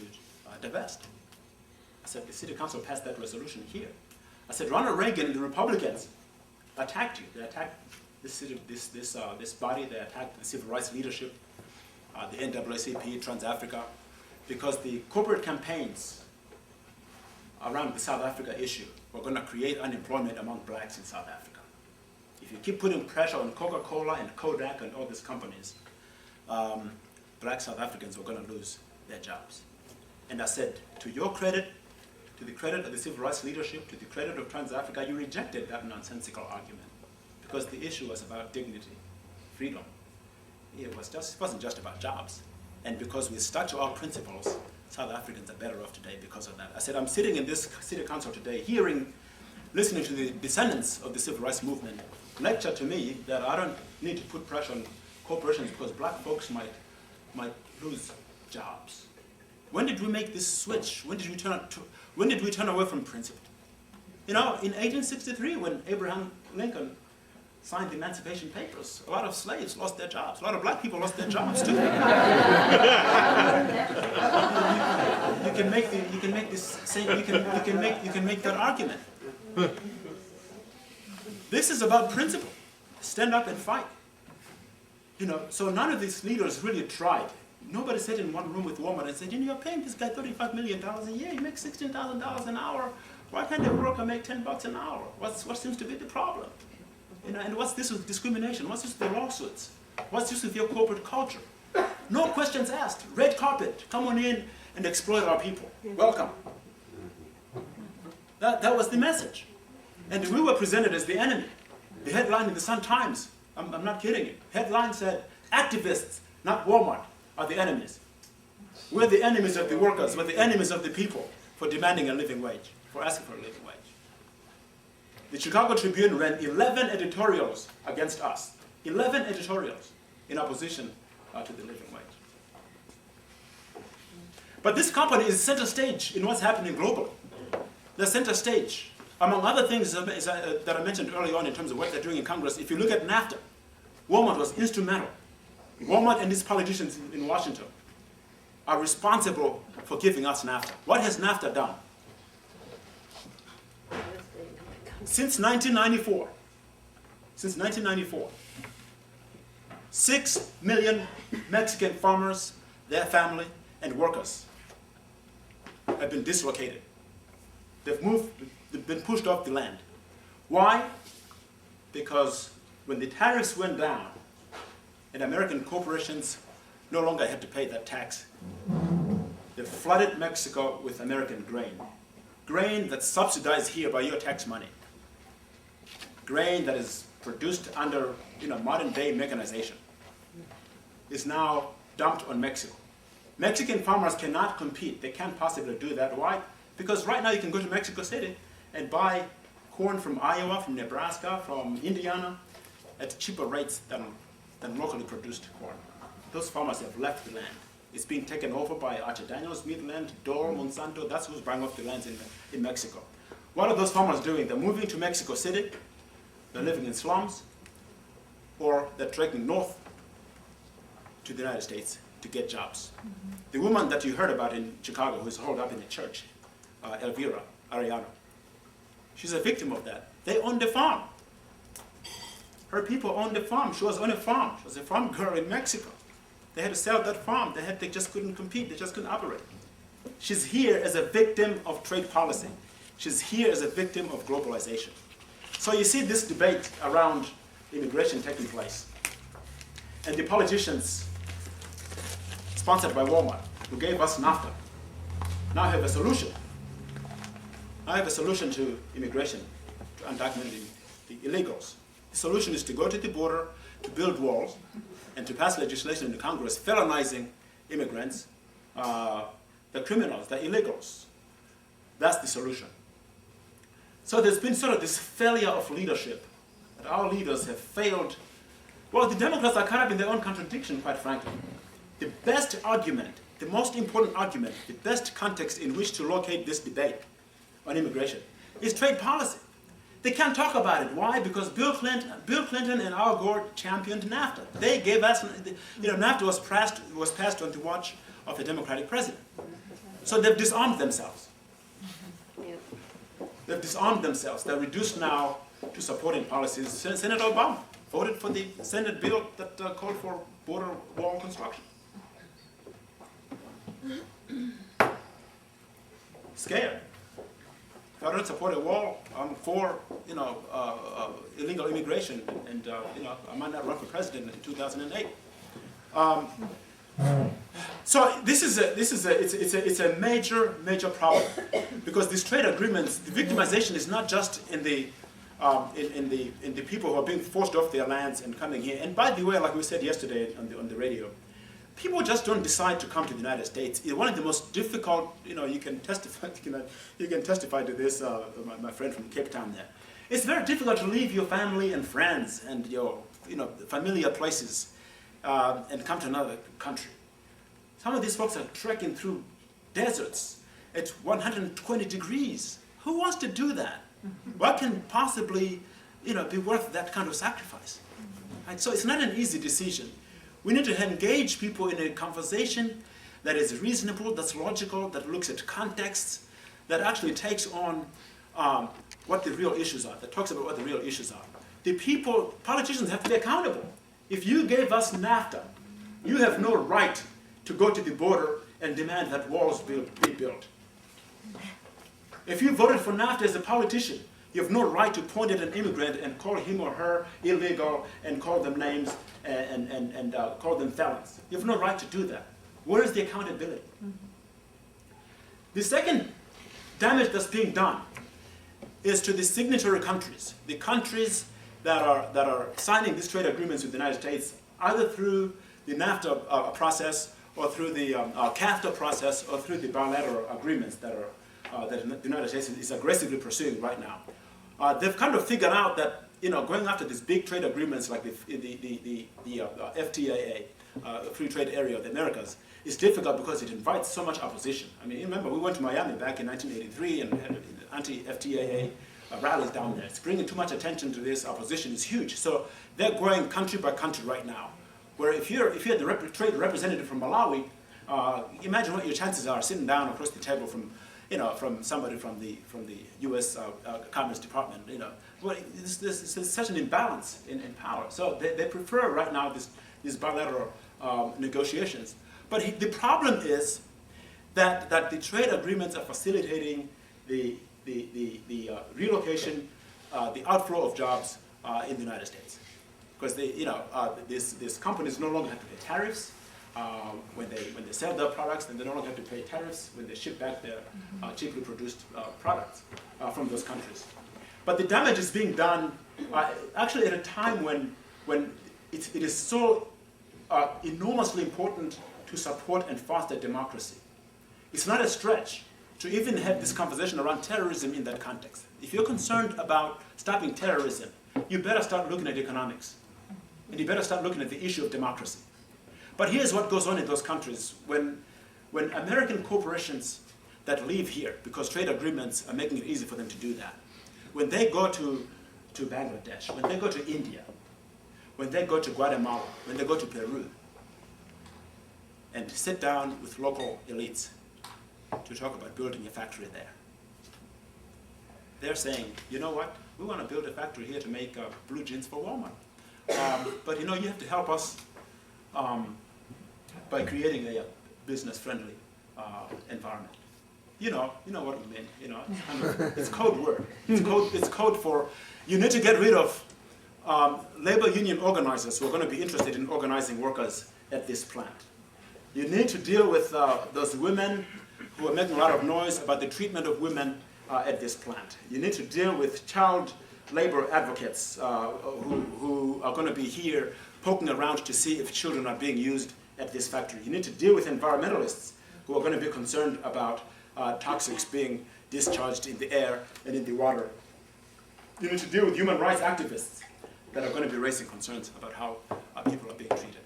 divest. I said, the City Council passed that resolution here. I said, Ronald Reagan and the Republicans attacked you. They attacked this body. They attacked the civil rights leadership, the NAACP, Trans-Africa, because the corporate campaigns around the South Africa issue were going to create unemployment among blacks in South Africa. If you keep putting pressure on Coca-Cola and Kodak and all these companies, black South Africans were going to lose their jobs. And I said, to your credit, to the credit of the civil rights leadership, to the credit of Trans-Africa, you rejected that nonsensical argument because the issue was about dignity, freedom. It wasn't just about jobs. And because we stuck to our principles, South Africans are better off today because of that. I said, I'm sitting in this City Council today, listening to the descendants of the civil rights movement lecture to me that I don't need to put pressure on corporations because black folks might lose jobs. When did we make this switch? When did we turn away from principle? In 1863, when Abraham Lincoln signed the Emancipation Papers, a lot of slaves lost their jobs. A lot of black people lost their jobs too. You can make that argument. This is about principle. Stand up and fight. So none of these leaders really tried. Nobody sat in one room with Walmart and said, you're paying this guy $35 million a year. He makes $16,000 an hour. Why can't a worker make $10 an hour? What seems to be the problem? And what's this with discrimination? What's this with the lawsuits? What's this with your corporate culture? No questions asked. Red carpet. Come on in and exploit our people. Welcome. That was the message. And we were presented as the enemy. The headline in the Sun-Times, I'm not kidding you. Headline said, activists, not Walmart, are the enemies. We're the enemies of the workers. We're the enemies of the people for demanding a living wage, for asking for a living wage. The Chicago Tribune ran 11 editorials against us. 11 editorials in opposition to the living wage. But this company is center stage in what's happening globally. They're center stage. Among other things that I mentioned early on in terms of what they're doing in Congress, if you look at NAFTA, Walmart was instrumental. Walmart and its politicians in Washington are responsible for giving us NAFTA. What has NAFTA done? Since 1994, 6 million Mexican farmers, their family, and workers have been dislocated. They've been pushed off the land. Why? Because when the tariffs went down and American corporations no longer had to pay that tax, they flooded Mexico with American grain. Grain that's subsidized here by your tax money. Grain that is produced under modern day mechanization. is now dumped on Mexico. Mexican farmers cannot compete. They can't possibly do that. Why? Because right now you can go to Mexico City and buy corn from Iowa, from Nebraska, from Indiana at cheaper rates than locally produced corn. Those farmers have left the land. It's being taken over by Archer Daniels, Midland, Dole, Monsanto. That's who's buying off the lands in Mexico. What are those farmers doing? They're moving to Mexico City. They're living in slums. Or they're trekking north to the United States to get jobs. The woman that you heard about in Chicago who's holed up in a church, Elvira Arellano, she's a victim of that. They own the farm. Her people own the farm. She was on a farm. She was a farm girl in Mexico. They had to sell that farm. They just couldn't compete. They just couldn't operate. She's here as a victim of trade policy. She's here as a victim of globalization. So you see this debate around immigration taking place. And the politicians, sponsored by Walmart, who gave us NAFTA, now have a solution. Now have a solution to immigration, to undocumented the illegals. The solution is to go to the border, to build walls, and to pass legislation in the Congress felonizing immigrants, the criminals, the illegals. That's the solution. So there's been sort of this failure of leadership, that our leaders have failed. Well, the Democrats are caught up in their own contradiction, quite frankly. The best argument, the most important argument, the best context in which to locate this debate on immigration is trade policy. They can't talk about it. Why? Because Bill Clinton and Al Gore championed NAFTA. They gave us, NAFTA was passed on the watch of a Democratic president. So they've disarmed themselves. They've disarmed themselves. They're reduced now to supporting policies. Senator Obama voted for the Senate bill that called for border wall construction. Scared. If I don't support a wall, I'm for illegal immigration, and I might not run for president in 2008. So it's a major problem, because these trade agreements, the victimization is not just in the people who are being forced off their lands and coming here. And by the way, like we said yesterday on the radio, people just don't decide to come to the United States. It's one of the most difficult, you can testify to this, my friend from Cape Town there. It's very difficult to leave your family and friends and your familiar places and come to another country. Some of these folks are trekking through deserts at 120 degrees. Who wants to do that? What can possibly be worth that kind of sacrifice? Right? So it's not an easy decision. We need to engage people in a conversation that is reasonable, that's logical, that looks at contexts, that actually takes on what the real issues are, that talks about what the real issues are. Politicians have to be accountable. If you gave us NAFTA, you have no right to go to the border and demand that walls be built. If you voted for NAFTA as a politician, you have no right to point at an immigrant and call him or her illegal and call them names and call them felons. You have no right to do that. Where is the accountability? The second damage that's being done is to the signatory countries, the countries that are signing these trade agreements with the United States, either through the NAFTA process or through the CAFTA process or through the bilateral agreements that the United States is aggressively pursuing right now. They've kind of figured out that going after these big trade agreements like the FTAA, Free Trade Area of the Americas, is difficult because it invites so much opposition. I mean, remember, we went to Miami back in 1983 and had anti-FTAA rallies down there. It's bringing too much attention to this. Opposition is huge. So they're going country by country right now. Where if you're the trade representative from Malawi, imagine what your chances are sitting down across the table from somebody from the U.S. Commerce Department. Well, there's such an imbalance in power. So they prefer right now these bilateral negotiations. But the problem is that the trade agreements are facilitating the relocation, the outflow of jobs in the United States, because these companies no longer have to pay tariffs when they sell their products, and they no longer have to pay tariffs when they ship back their cheaply produced products from those countries. But the damage is being done actually at a time when it is so enormously important to support and foster democracy. It's not a stretch to even have this conversation around terrorism in that context. If you're concerned about stopping terrorism, you better start looking at economics. And you better start looking at the issue of democracy. But here's what goes on in those countries. When American corporations that live here, because trade agreements are making it easy for them to do that, when they go to Bangladesh, when they go to India, when they go to Guatemala, when they go to Peru, and sit down with local elites to talk about building a factory there, they're saying, you know what, we want to build a factory here to make blue jeans for Walmart. But you know, you have to help us by creating a business-friendly environment. You know what we mean. You know, it's code word. It's code for you need to get rid of labor union organizers who are going to be interested in organizing workers at this plant. You need to deal with those women who are making a lot of noise about the treatment of women at this plant. You need to deal with child labor advocates who are going to be here poking around to see if children are being used at this factory. You need to deal with environmentalists who are going to be concerned about toxics being discharged in the air and in the water. You need to deal with human rights activists that are going to be raising concerns about how people are being treated.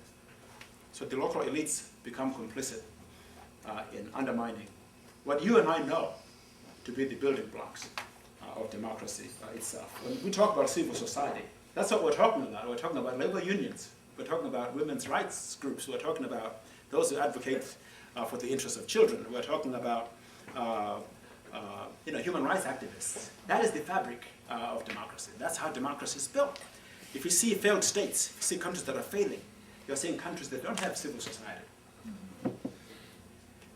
So the local elites become complicit in undermining what you and I know to be the building blocks of democracy itself. When we talk about civil society, that's what we're talking about. We're talking about labor unions. We're talking about women's rights groups. We're talking about those who advocate for the interests of children. We're talking about human rights activists. That is the fabric of democracy. That's how democracy is built. If you see failed states, if you see countries that are failing, you're seeing countries that don't have civil society.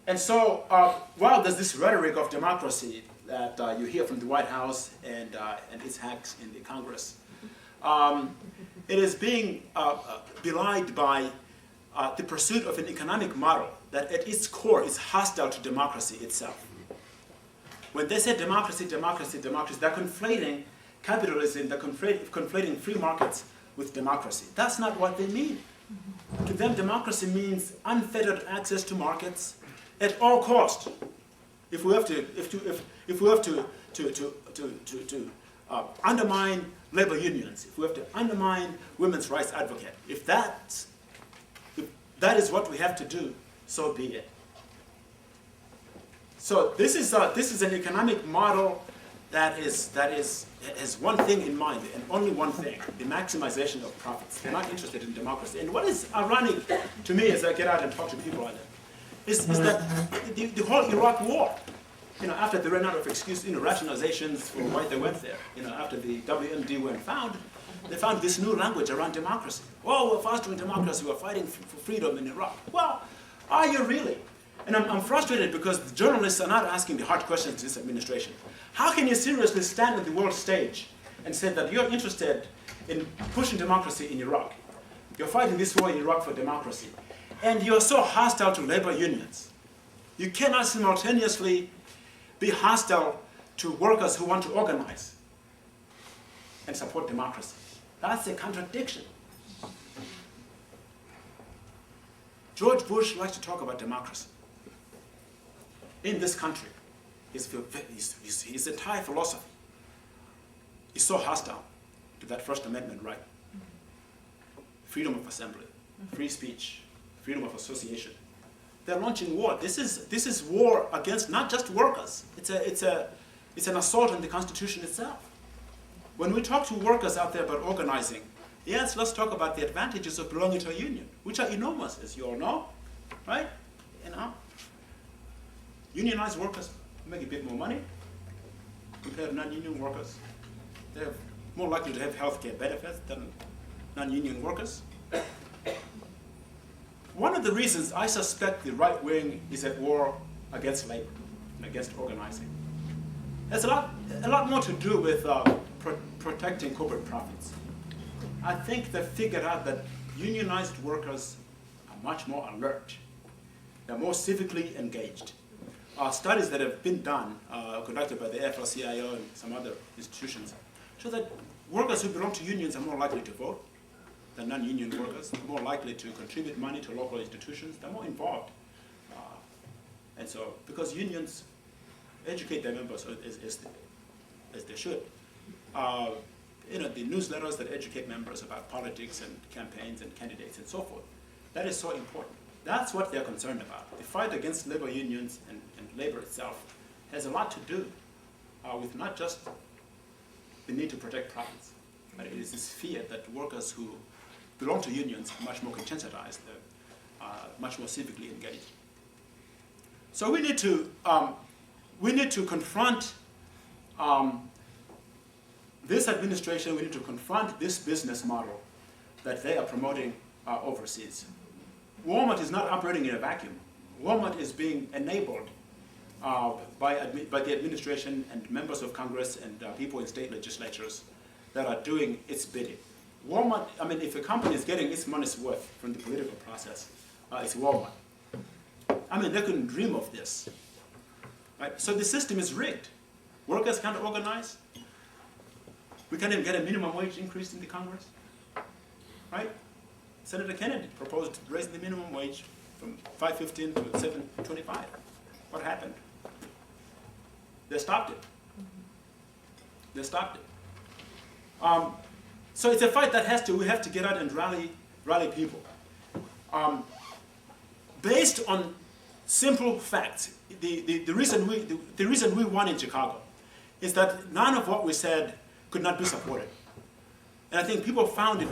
And so while there's this rhetoric of democracy that you hear from the White House and its hacks in the Congress, it is being belied by the pursuit of an economic model that at its core is hostile to democracy itself. When they say democracy, democracy, democracy, they're conflating capitalism, they're conflating free markets with democracy. That's not what they mean. To them, democracy means unfettered access to markets at all costs. If we have to undermine labor unions, if we have to undermine women's rights advocates, if that is what we have to do, so be it. So this is an economic model that has one thing in mind, and only one thing: the maximization of profits. They're not interested in democracy. And what is ironic to me as I get out and talk to people like that is that the whole Iraq War, after they ran out of rationalizations for why they went there, after the WMD were found, they found this new language around democracy. Oh, we're fostering democracy, we're fighting for freedom in Iraq. Well, are you really? And I'm frustrated because the journalists are not asking the hard questions to this administration. How can you seriously stand on the world stage and say that you're interested in pushing democracy in Iraq? You're fighting this war in Iraq for democracy. And you're so hostile to labor unions. You cannot simultaneously be hostile to workers who want to organize and support democracy. That's a contradiction. George Bush likes to talk about democracy. In this country, his entire philosophy is so hostile to that First Amendment right. Freedom of assembly, free speech, freedom of association. They're launching war. This is war against not just workers. It's an assault on the Constitution itself. When we talk to workers out there about organizing, yes, let's talk about the advantages of belonging to a union, which are enormous, as you all know, right? Unionized workers make a bit more money compared to non-union workers. They're more likely to have health care benefits than non-union workers. One of the reasons I suspect the right wing is at war against labor and against organizing has a lot more to do with protecting corporate profits. I think they figured out that unionized workers are much more alert. They're more civically engaged. Studies that have been done, conducted by the AFL-CIO and some other institutions, show that workers who belong to unions are more likely to vote. than non-union workers. They're more likely to contribute money to local institutions. They're more involved. And so, because unions educate their members as they should. The newsletters that educate members about politics and campaigns and candidates and so forth, that is so important. That's what they're concerned about. The fight against labor unions and labor itself has a lot to do with not just the need to protect profits, but it is this fear that workers who belong to unions are much more conscientized, much more civically engaged. So we need to confront this administration. We need to confront this business model that they are promoting overseas. Walmart is not operating in a vacuum. Walmart is being enabled by the administration and members of Congress and people in state legislatures that are doing its bidding. Walmart, if a company is getting its money's worth from the political process, it's Walmart. They couldn't dream of this. Right? So the system is rigged. Workers can't organize. We can't even get a minimum wage increase in the Congress. Right? Senator Kennedy proposed raising the minimum wage from $5.15 to $7.25. What happened? They stopped it. They stopped it. So it's a fight that we have to get out and rally people. Based on simple facts, the reason we won in Chicago is that none of what we said could not be supported. And I think people found it,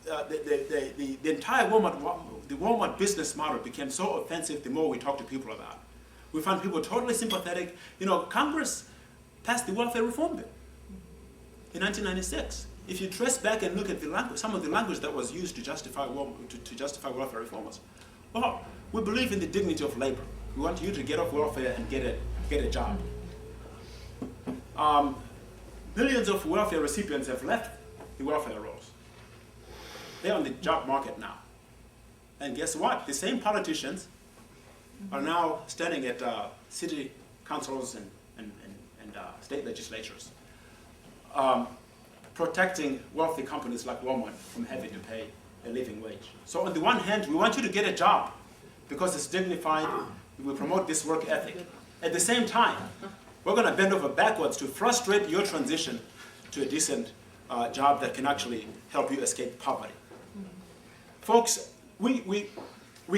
the entire Walmart business model became so offensive the more we talked to people about it. We found people totally sympathetic. Congress passed the welfare reform bill in 1996. If you trace back and look at some of the language that was used to justify welfare reformers, well, we believe in the dignity of labor. We want you to get off welfare and get a job. Millions of welfare recipients have left the welfare rolls. They're on the job market now. And guess what? The same politicians are now standing at city councils and state legislatures, protecting wealthy companies like Walmart from having to pay a living wage. So on the one hand, we want you to get a job because it's dignified. We promote this work ethic. At the same time, we're going to bend over backwards to frustrate your transition to a decent job that can actually help you escape poverty. Folks, we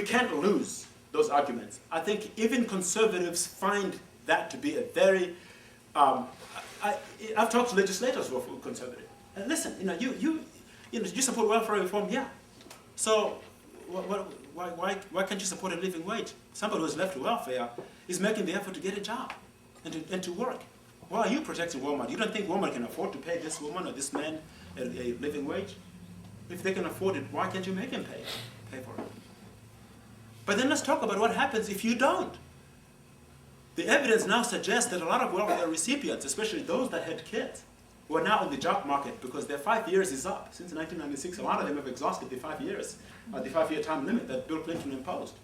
can't lose those arguments. I think even conservatives find that to be a very... I've talked to legislators who are conservative. And listen, you support welfare reform, yeah. So why can't you support a living wage? Somebody who's left to welfare is making the effort to get a job and to work. Why are you protecting Walmart? You don't think Walmart can afford to pay this woman or this man a living wage? If they can afford it, why can't you make them pay for it? But then let's talk about what happens if you don't. The evidence now suggests that a lot of welfare recipients, especially those that had kids, who are now on the job market because their 5 years is up. Since 1996, a lot of them have exhausted the 5 years, the 5-year time limit that Bill Clinton imposed.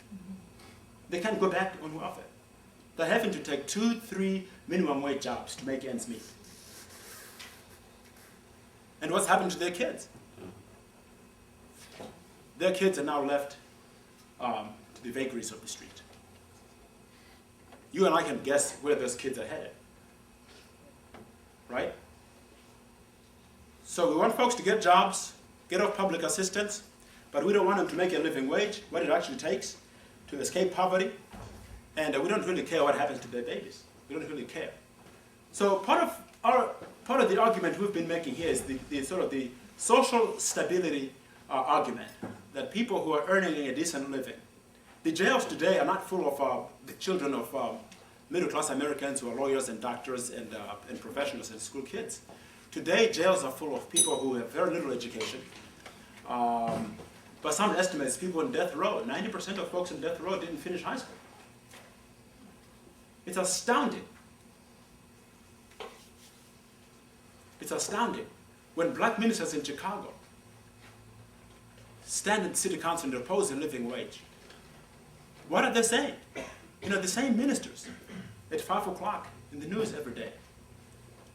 They can't go back on welfare. They're having to take 2-3 minimum wage jobs to make ends meet. And what's happened to their kids? Their kids are now left to the vagaries of the street. You and I can guess where those kids are headed, right? So we want folks to get jobs, get off public assistance, but we don't want them to make a living wage, what it actually takes to escape poverty, and we don't really care what happens to their babies. We don't really care. So part of the argument we've been making here is the social stability argument, that people who are earning a decent living. The jails today are not full of the children of middle-class Americans who are lawyers and doctors and professionals and school kids. Today, jails are full of people who have very little education. By some estimates, people in death row, 90% of folks in death row didn't finish high school. It's astounding. It's astounding when black ministers in Chicago stand in city council and oppose a living wage. What are they saying? The same ministers at 5 o'clock in the news every day.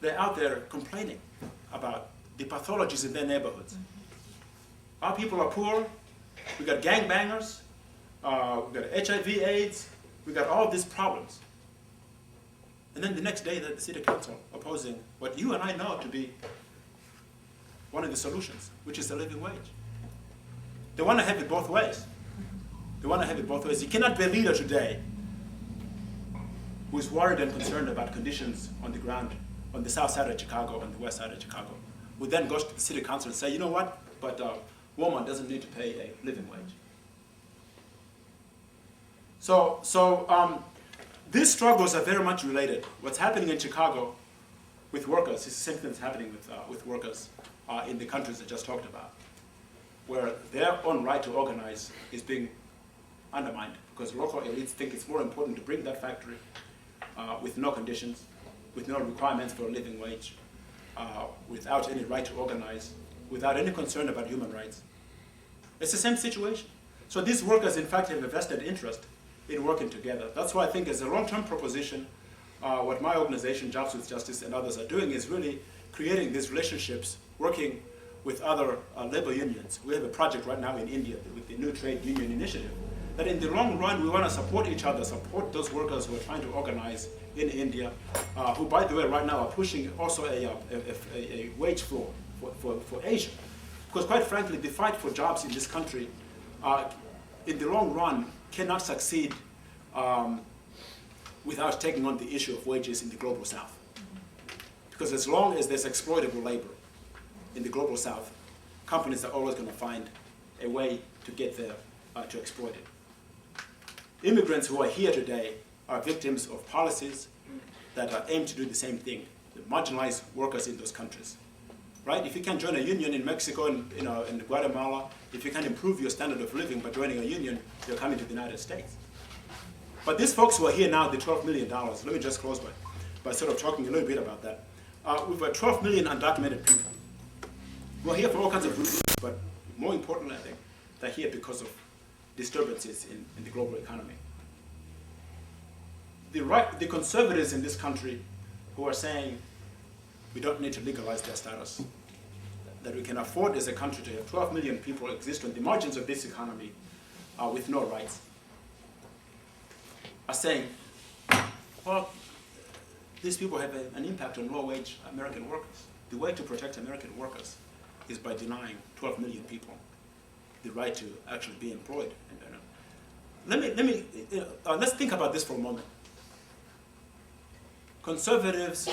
They're out there complaining about the pathologies in their neighborhoods. Our people are poor. We got gangbangers. We got HIV/AIDS. We got all these problems. And then the next day, the city council opposing what you and I know to be one of the solutions, which is the living wage. They want to have it both ways. They want to have it both ways. You cannot be a leader today who is worried and concerned about conditions on the ground, on the south side of Chicago, on the west side of Chicago, who then goes to the city council and say, you know what, but Walmart doesn't need to pay a living wage. So these struggles are very much related. What's happening in Chicago with workers is the same thing that's happening with workers in the countries I just talked about, where their own right to organize is being undermined because local elites think it's more important to bring that factory with no conditions, with no requirements for a living wage, without any right to organize, without any concern about human rights. It's the same situation. So these workers, in fact, have a vested interest in working together. That's why I think as a long-term proposition, what my organization, Jobs with Justice, and others are doing is really creating these relationships, working with other labor unions. We have a project right now in India with the New Trade Union Initiative, that in the long run, we want to support each other, support those workers who are trying to organize in India, who, by the way, right now are pushing also a wage floor for Asia. Because quite frankly, the fight for jobs in this country, in the long run, cannot succeed without taking on the issue of wages in the global south. Because as long as there's exploitable labor in the global south, companies are always going to find a way to get there to exploit it. Immigrants who are here today are victims of policies that are aimed to do the same thing, to marginalize workers in those countries. Right? If you can join a union in Mexico and in Guatemala, if you can improve your standard of living by joining a union, you're coming to the United States. But these folks who are here now, the $12 million, let me just close by sort of talking a little bit about that. We've got 12 million undocumented people who are here for all kinds of reasons, but more importantly, I think, they're here because of disturbances in the global economy. The conservatives in this country who are saying we don't need to legalize their status, that we can afford as a country to have 12 million people exist on the margins of this economy with no rights, are saying, well, these people have an impact on low-wage American workers. The way to protect American workers is by denying 12 million people the right to actually be employed. Let's think about this for a moment. Conservatives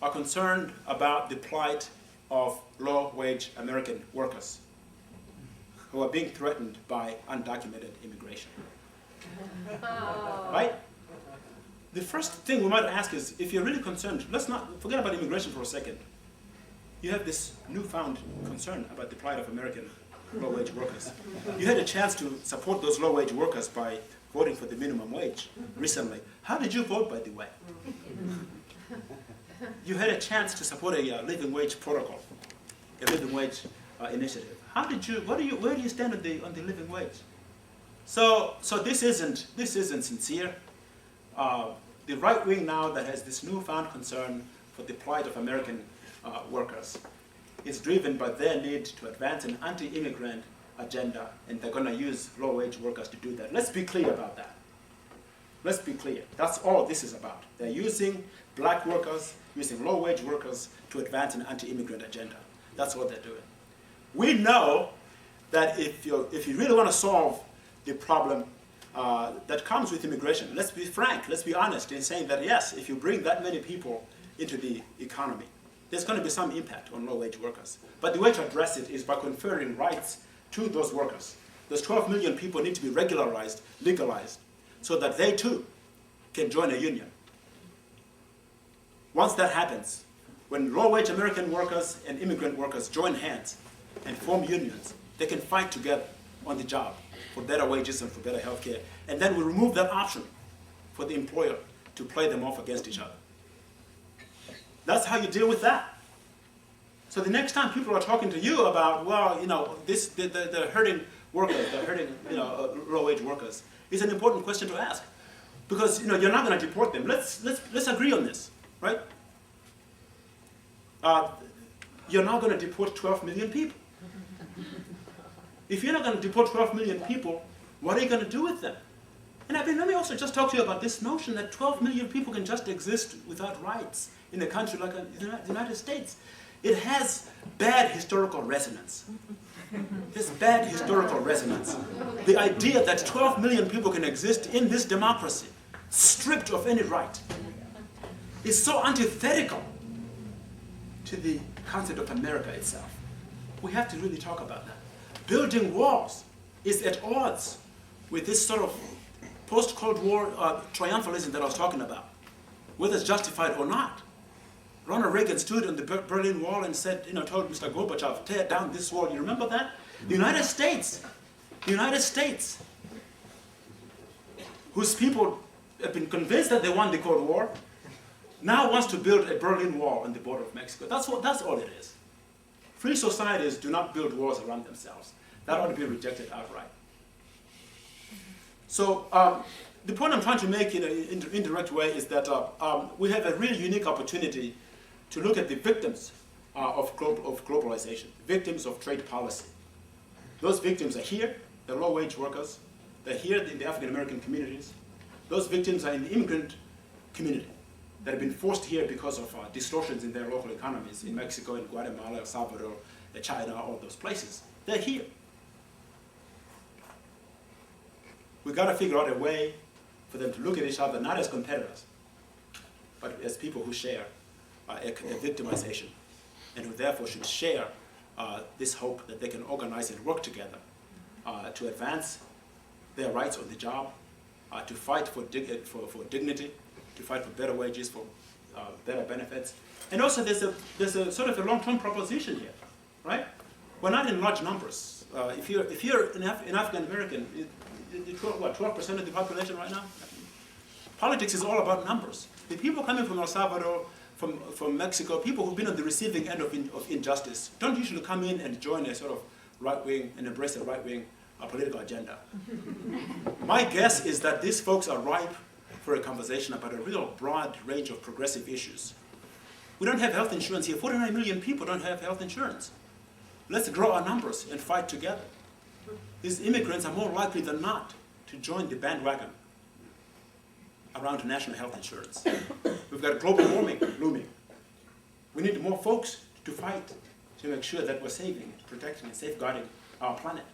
are concerned about the plight of low-wage American workers who are being threatened by undocumented immigration. Right? The first thing we might ask is, if you're really concerned, let's not forget about immigration for a second. You have this newfound concern about the plight of American low-wage workers. You had a chance to support those low-wage workers by voting for the minimum wage recently. How did you vote, by the way? You had a chance to support a living wage protocol, a living wage initiative. How did you? Where do you stand on the living wage? So this isn't sincere. The right wing now that has this newfound concern for the plight of American workers is driven by their need to advance an anti-immigrant agenda, and they're going to use low-wage workers to do that. Let's be clear about that. Let's be clear. That's all this is about. They're using black workers, using low-wage workers to advance an anti-immigrant agenda. That's what they're doing. We know that if you really want to solve the problem that comes with immigration, let's be frank, let's be honest in saying that yes, if you bring that many people into the economy, there's going to be some impact on low-wage workers. But the way to address it is by conferring rights to those workers. Those 12 million people need to be regularized, legalized, so that they too can join a union. Once that happens, when low-wage American workers and immigrant workers join hands and form unions, they can fight together on the job for better wages and for better health care. And then we remove that option for the employer to play them off against each other. That's how you deal with that. So the next time people are talking to you about, well, they're hurting workers, they're hurting, low-wage workers, it's an important question to ask. Because, you're not going to deport them. Let's agree on this, right? You're not going to deport 12 million people. If you're not going to deport 12 million people, what are you going to do with them? And let me also just talk to you about this notion that 12 million people can just exist without rights in a country like the United States. It has bad historical resonance. This bad historical resonance. The idea that 12 million people can exist in this democracy, stripped of any right, is so antithetical to the concept of America itself. We have to really talk about that. Building walls is at odds with this sort of post-Cold War triumphalism that I was talking about, whether it's justified or not. Ronald Reagan stood on the Berlin Wall and said, told Mr. Gorbachev, tear down this wall. You remember that? The United States, whose people have been convinced that they won the Cold War, now wants to build a Berlin Wall on the border of Mexico. That's all it is. Free societies do not build walls around themselves. That ought to be rejected outright. So the point I'm trying to make in an indirect way is that we have a really unique opportunity to look at the victims of globalization, victims of trade policy. Those victims are here, they're low-wage workers. They're here in the African-American communities. Those victims are in the immigrant community that have been forced here because of distortions in their local economies in Mexico, in Guatemala, El Salvador, China, all those places. They're here. We've got to figure out a way for them to look at each other not as competitors, but as people who share a victimization, and who therefore should share this hope that they can organize and work together to advance their rights on the job, to fight for dignity, to fight for better wages, for better benefits. And also there's a sort of a long-term proposition here, right? We're not in large numbers. If you're an African American, 12% of the population right now? Politics is all about numbers. The people coming from El Salvador, from Mexico, people who've been on the receiving end of injustice, don't usually come in and join a sort of right-wing and embrace a right-wing political agenda. My guess is that these folks are ripe for a conversation about a real broad range of progressive issues. We don't have health insurance here. 49 million people don't have health insurance. Let's grow our numbers and fight together. These immigrants are more likely than not to join the bandwagon around national health insurance. We've got global warming looming. We need more folks to fight to make sure that we're saving, protecting, and safeguarding our planet.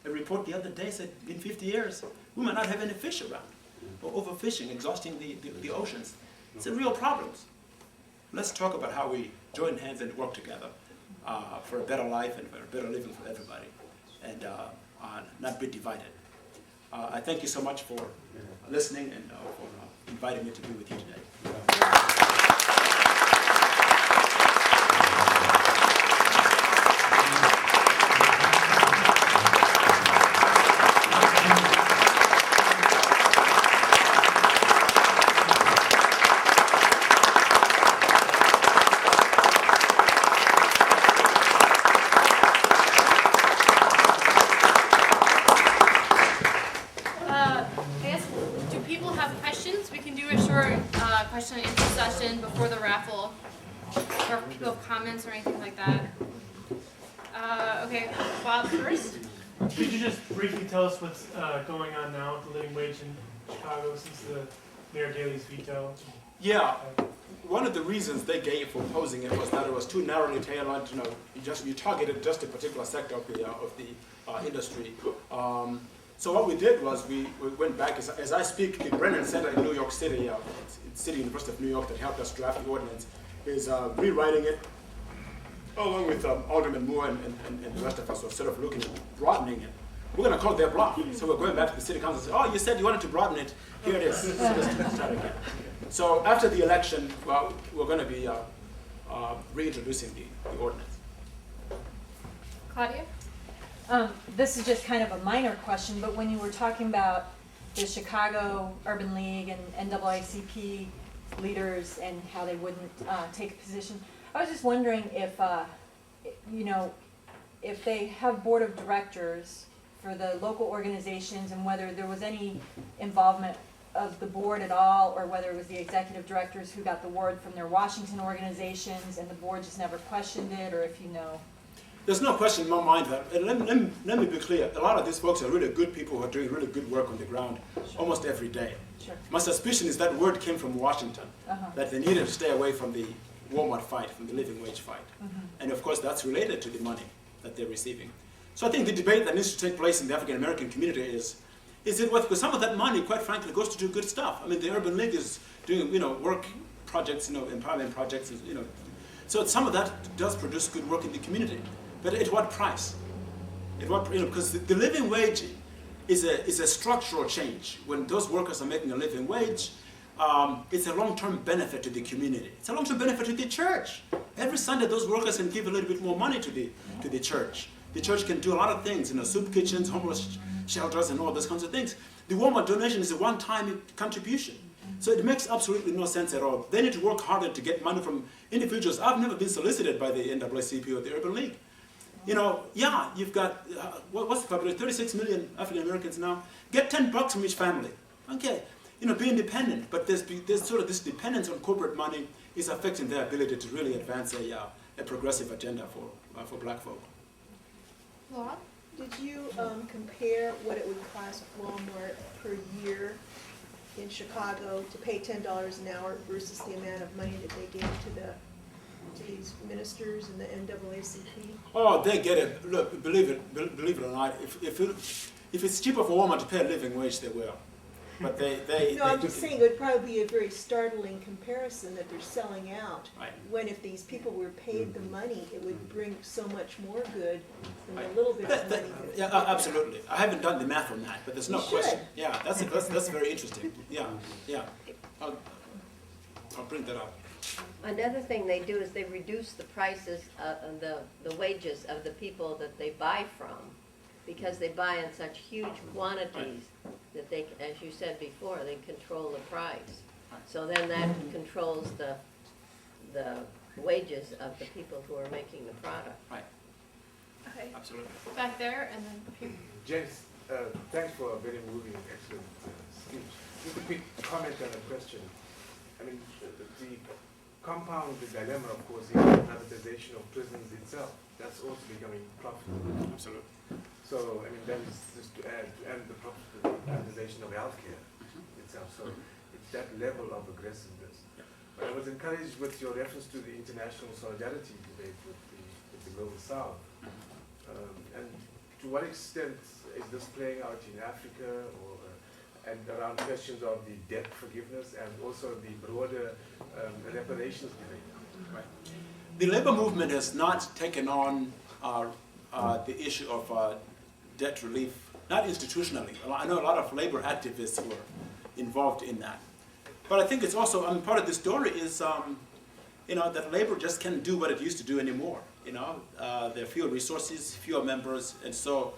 A report the other day said in 50 years, we might not have any fish around, or overfishing, exhausting the oceans. It's a real problem. Let's talk about how we join hands and work together for a better life and for a better living for everybody, and not be divided. I thank you so much for listening and for inviting me to be with you today. Question and answer session before the raffle, or if people have comments or anything like that. Okay, Bob first. Could you just briefly tell us what's going on now with the living wage in Chicago since the Mayor Daley's veto? Yeah, one of the reasons they gave for opposing it was that it was too narrowly tailored. You targeted just a particular sector of the industry. So what we did was we went back, as I speak, the Brennan Center in New York City, City University of New York that helped us draft the ordinance, is rewriting it, along with Alderman Moore and the rest of us are sort of looking at broadening it. We're going to call their bluff. So we're going back to the city council and say, oh, you said you wanted to broaden it, here it is. So let's start again. So after the election, well, we're going to be reintroducing the ordinance. Claudia? This is just kind of a minor question, but when you were talking about the Chicago Urban League and NAACP leaders and how they wouldn't take a position, I was just wondering if, if they have board of directors for the local organizations and whether there was any involvement of the board at all, or whether it was the executive directors who got the word from their Washington organizations and the board just never questioned it, or if you know. there's no question in my mind that, and let me be clear, a lot of these folks are really good people who are doing really good work on the ground almost every day. Sure. My suspicion is that word came from Washington, that they needed to stay away from the Walmart fight, from the living wage fight. And of course that's related to the money that they're receiving. So I think the debate that needs to take place in the African American community is it worth, because some of that money, quite frankly, goes to do good stuff. I mean, the Urban League is doing, work projects, empowerment projects, So some of that does produce good work in the community. But at what price? At what, because the living wage is a structural change. When those workers are making a living wage, it's a long-term benefit to the community. It's a long-term benefit to the church. Every Sunday, those workers can give a little bit more money to the church. The church can do a lot of things, soup kitchens, homeless shelters, and all those kinds of things. The Walmart donation is a one-time contribution. So it makes absolutely no sense at all. They need to work harder to get money from individuals. I've never been solicited by the NAACP or the Urban League. Yeah, you've got, what's the population? 36 million African Americans now. Get $10 from each family. Okay, be independent. But there's sort of this dependence on corporate money is affecting their ability to really advance a progressive agenda for black folk. Laura? Did you compare what it would cost Walmart per year in Chicago to pay $10 an hour versus the amount of money that they gave to these ministers and the NAACP? Oh, they get it. Look, believe it or not, if it's cheaper for Walmart to pay a living wage, they will. But No, I'm just saying it would probably be a very startling comparison that they're selling out. Right. When if these people were paid the money, it would bring so much more good than a little bit of money. Yeah, absolutely. I haven't done the math on that, but there's no You question. should. Yeah, that's very interesting. Yeah. I'll bring that up. Another thing they do is they reduce the prices, the wages of the people that they buy from, because they buy in such huge quantities that they, as you said before, they control the price. So then that controls the wages of the people who are making the product. Right. Okay. Absolutely. Back there and then up here. James, thanks for a very moving and excellent speech. Just a quick comment and a question. I mean, the compound the dilemma, of course, is the privatization of prisons itself. That's also becoming profitable. Absolutely. So, I mean, that is just to add the privatization of healthcare itself. So, it's that level of aggressiveness. But I was encouraged with your reference to the international solidarity debate with the Global South. And to what extent is this playing out in Africa and around questions of the debt forgiveness and also the broader reparations debate? Right. The labor movement has not taken on the issue of debt relief, not institutionally. I know a lot of labor activists who are involved in that. But I think it's also, part of the story is, that labor just can't do what it used to do anymore. There are fewer resources, fewer members, and so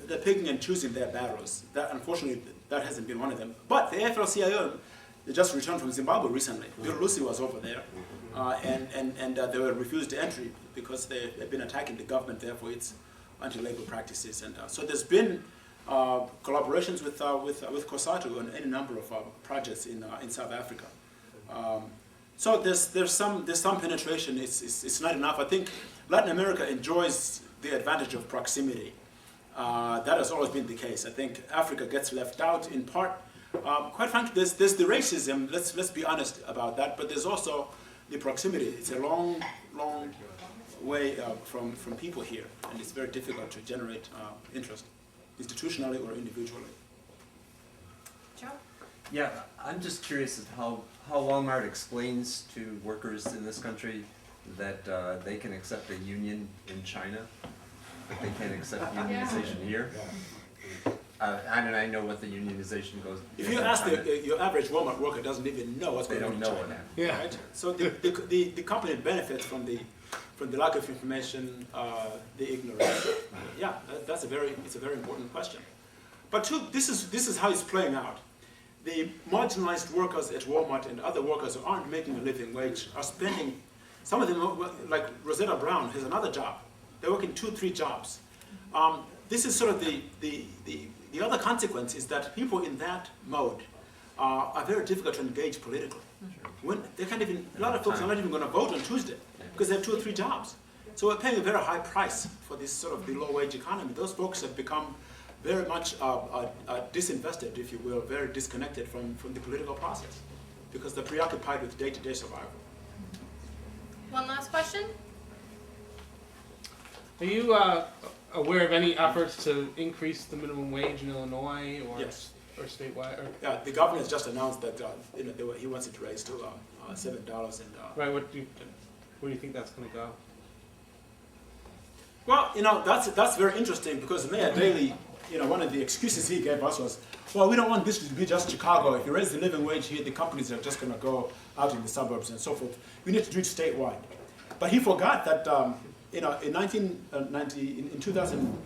they're picking and choosing their battles. That, unfortunately, that hasn't been one of them. But the AFL-CIO, they just returned from Zimbabwe recently. Bill Lucy was over there, and they were refused entry because they had been attacking the government there for its anti-labor practices. And so there's been collaborations with COSATU on any number of projects in South Africa. So there's some penetration. It's not enough. I think Latin America enjoys the advantage of proximity. That has always been the case. I think Africa gets left out in part. Quite frankly, there's the racism. Let's be honest about that. But there's also the proximity. It's a long way from people here, and it's very difficult to generate interest, institutionally or individually. Joe? Yeah, I'm just curious of how Walmart explains to workers in this country that they can accept a union in China, but they can't accept unionization here. I know what the unionization goes. If you ask your average Walmart worker, doesn't even know what's going on in China. Yeah. Right? So the company benefits from the lack of information, the ignorance. Yeah, it's a very important question. But two, this is how it's playing out. The marginalized workers at Walmart and other workers who aren't making a living wage are spending, some of them, like Rosetta Brown, has another job. They're working 2-3 jobs. This is sort of the other consequence is that people in that mode are very difficult to engage politically. When they can't even, a lot of folks are not even going to vote on Tuesday because they have 2 or 3 jobs. So we're paying a very high price for this sort of the low-wage economy. Those folks have become very much disinvested, if you will, very disconnected from the political process because they're preoccupied with day-to-day survival. One last question. Are you aware of any efforts to increase the minimum wage in Illinois or Yes. or statewide? Or, Yeah, the governor has just announced that he wants it to raise to $7 and. right. Where do you think that's going to go? Well, that's very interesting because Mayor Daley, one of the excuses he gave us was, well, we don't want this to be just Chicago. If you raise the living wage here, the companies are just going to go out in the suburbs and so forth. We need to do it statewide. But he forgot that, in 2000,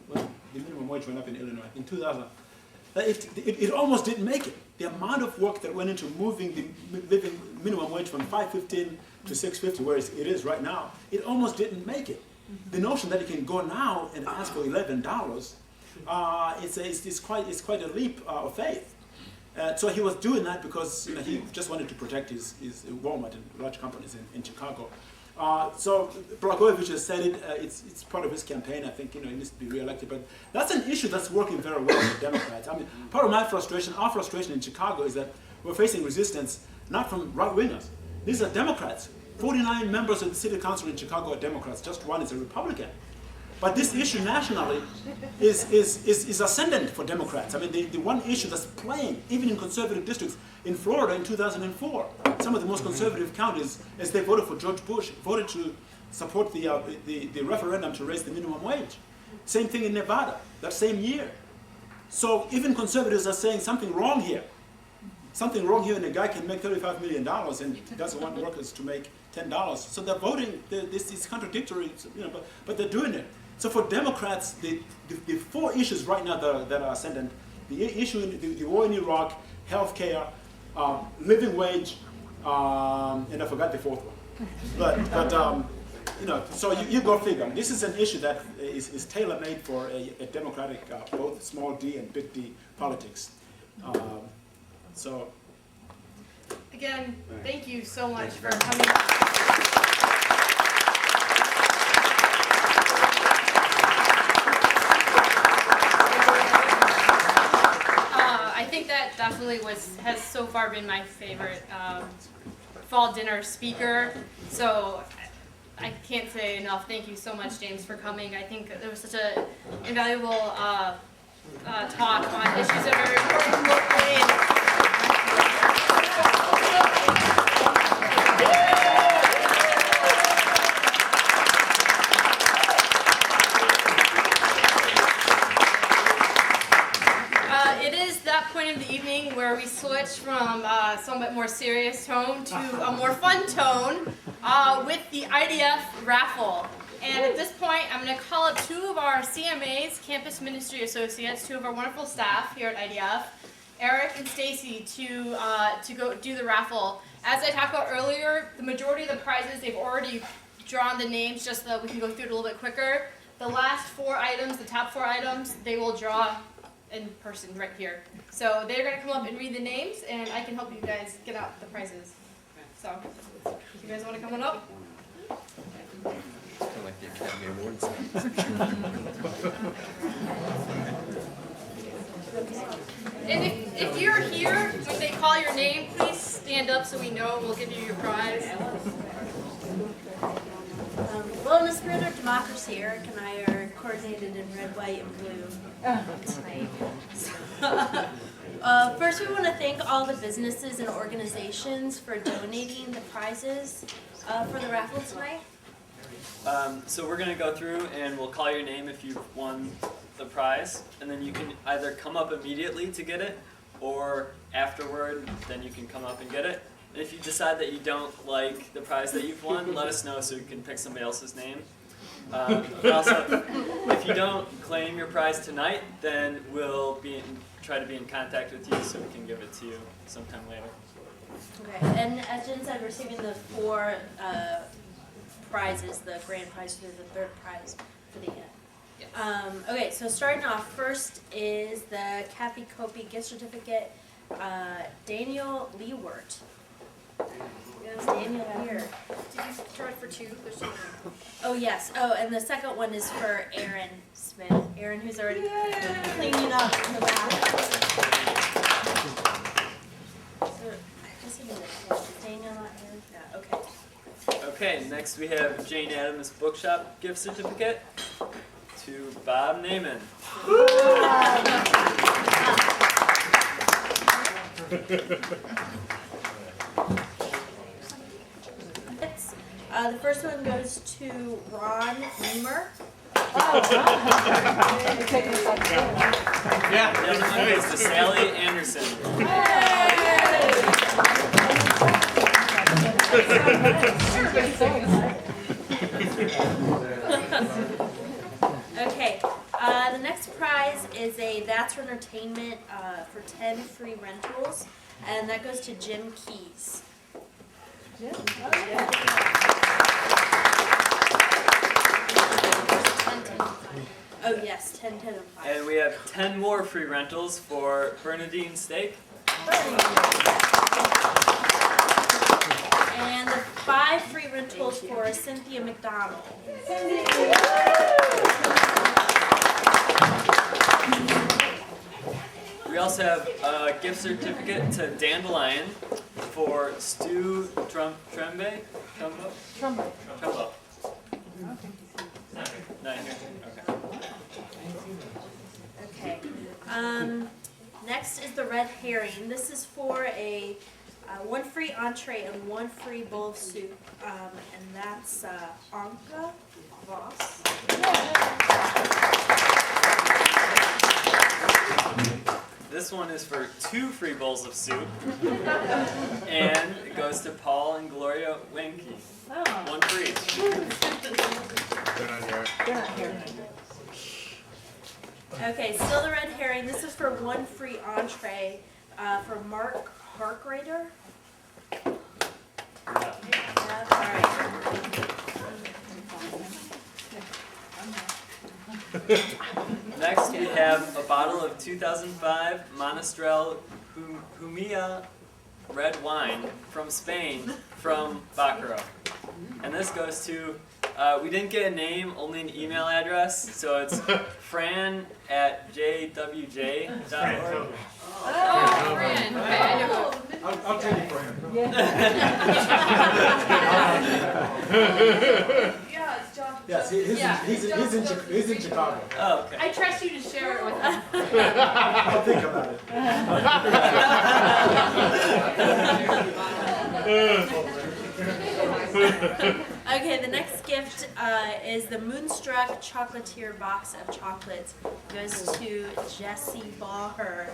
well, the minimum wage went up in Illinois. In 2000, it almost didn't make it. The amount of work that went into moving the living minimum wage from $5.15 to $6.50, where it is right now, it almost didn't make it. The notion that you can go now and ask for $11, it's quite a leap of faith. So he was doing that because he just wanted to protect his Walmart and large companies in Chicago. So Blagojevich has said it. It's part of his campaign. I think he needs to be reelected. But that's an issue that's working very well with Democrats. I mean, part of my frustration, our frustration in Chicago, is that we're facing resistance not from right wingers. These are Democrats. 49 members of the city council in Chicago are Democrats. Just one is a Republican. But this issue nationally is ascendant for Democrats. I mean, the one issue that's playing, even in conservative districts, in Florida in 2004, some of the most conservative counties, as they voted for George Bush, voted to support the referendum to raise the minimum wage. Same thing in Nevada, that same year. So even conservatives are saying something wrong here. Something wrong here, and a guy can make $35 million and doesn't want workers to make $10. So they're voting, this is contradictory, but they're doing it. So for Democrats, the four issues right now that are ascendant, the issue in the war in Iraq, health care, living wage, and I forgot the fourth one. But so you go figure. This is an issue that is tailor-made for a democratic, both small d and big D politics. So. Again, thank you so much for coming. I think that definitely has so far been my favorite fall dinner speaker. So I can't say enough. Thank you so much, James, for coming. I think there was such an invaluable talk on issues that are important locally. It is that point of the evening where we switch from a somewhat more serious tone to a more fun tone with the IDF raffle. And at this point, I'm going to call up two of our CMAs, Campus Ministry Associates, two of our wonderful staff here at IDF, Eric and Stacy, to go do the raffle. As I talked about earlier, the majority of the prizes, they've already drawn the names just so that we can go through it a little bit quicker. The last four items, the top four items, they will draw in person right here. So they're going to come up and read the names, and I can help you guys get out the prizes. So, you guys want to come on up? Kind of like the Academy Awards. And if you're here when they call your name, please stand up so we know, and we'll give you your prize. Well, in the spirit of democracy, Eric and I are coordinated in red, white, and blue tonight. First, we want to thank all the businesses and organizations for donating the prizes for the raffle tonight. So we're going to go through and we'll call your name if you've won the prize, and then you can either come up immediately to get it, or afterward, then you can come up and get it. And if you decide that you don't like the prize that you've won, let us know so we can pick somebody else's name. But also, if you don't claim your prize tonight, then we'll try to be in contact with you so we can give it to you sometime later. Okay, and as Jen said, we're saving the four prizes, the grand prize through the third prize for the end. Yes. Okay, so starting off, first is the Kathy Kopi gift certificate, Daniel Leewert. Is Daniel here? Did you throw it for two? There's two. Oh, yes. Oh, and the second one is for Aaron Smith. Aaron, who's already cleaning up in the back. So, just a minute. Is Daniel not here? Yeah, okay. Okay, next we have Jane Addams Bookshop gift certificate to Bob Naiman. The first one goes to Ron Weimer. Yeah. The other one goes to Sally Anderson. Okay, the next prize is a That's Entertainment for 10 free rentals, and that goes to Jim Keys. Jim? Oh yes, 10, 10, and 5. And we have 10 more free rentals for Bernadine Steak. And the 5 free rentals for Cynthia McDonald. We also have a gift certificate to Dandelion for Stu Trumbo. Not here. Okay. Okay. Next is the red herring. This is for a 1 free entree and 1 free bowl of soup, and that's Anka Voss. This one is for 2 free bowls of soup, and it goes to Paul and Gloria Winky. 1 for each. They're not here. They're not here. Okay, still the red herring. This is for 1 free entree for Mark Harkrader. Yeah, all right. Next, we have a bottle of 2005 Monastrell Humilla red wine from Spain from Bacaro. And this goes to, we didn't get a name, only an email address, so it's fran@jwj.org. Oh, Fran. Okay, I know. I'll take it for him. Yeah, it's John. Yes, he's in Chicago. Oh, okay. I trust you to share it with him. I'll think about it. Okay, the next gift is the Moonstruck Chocolatier box of chocolates. It goes to Jessie Baher.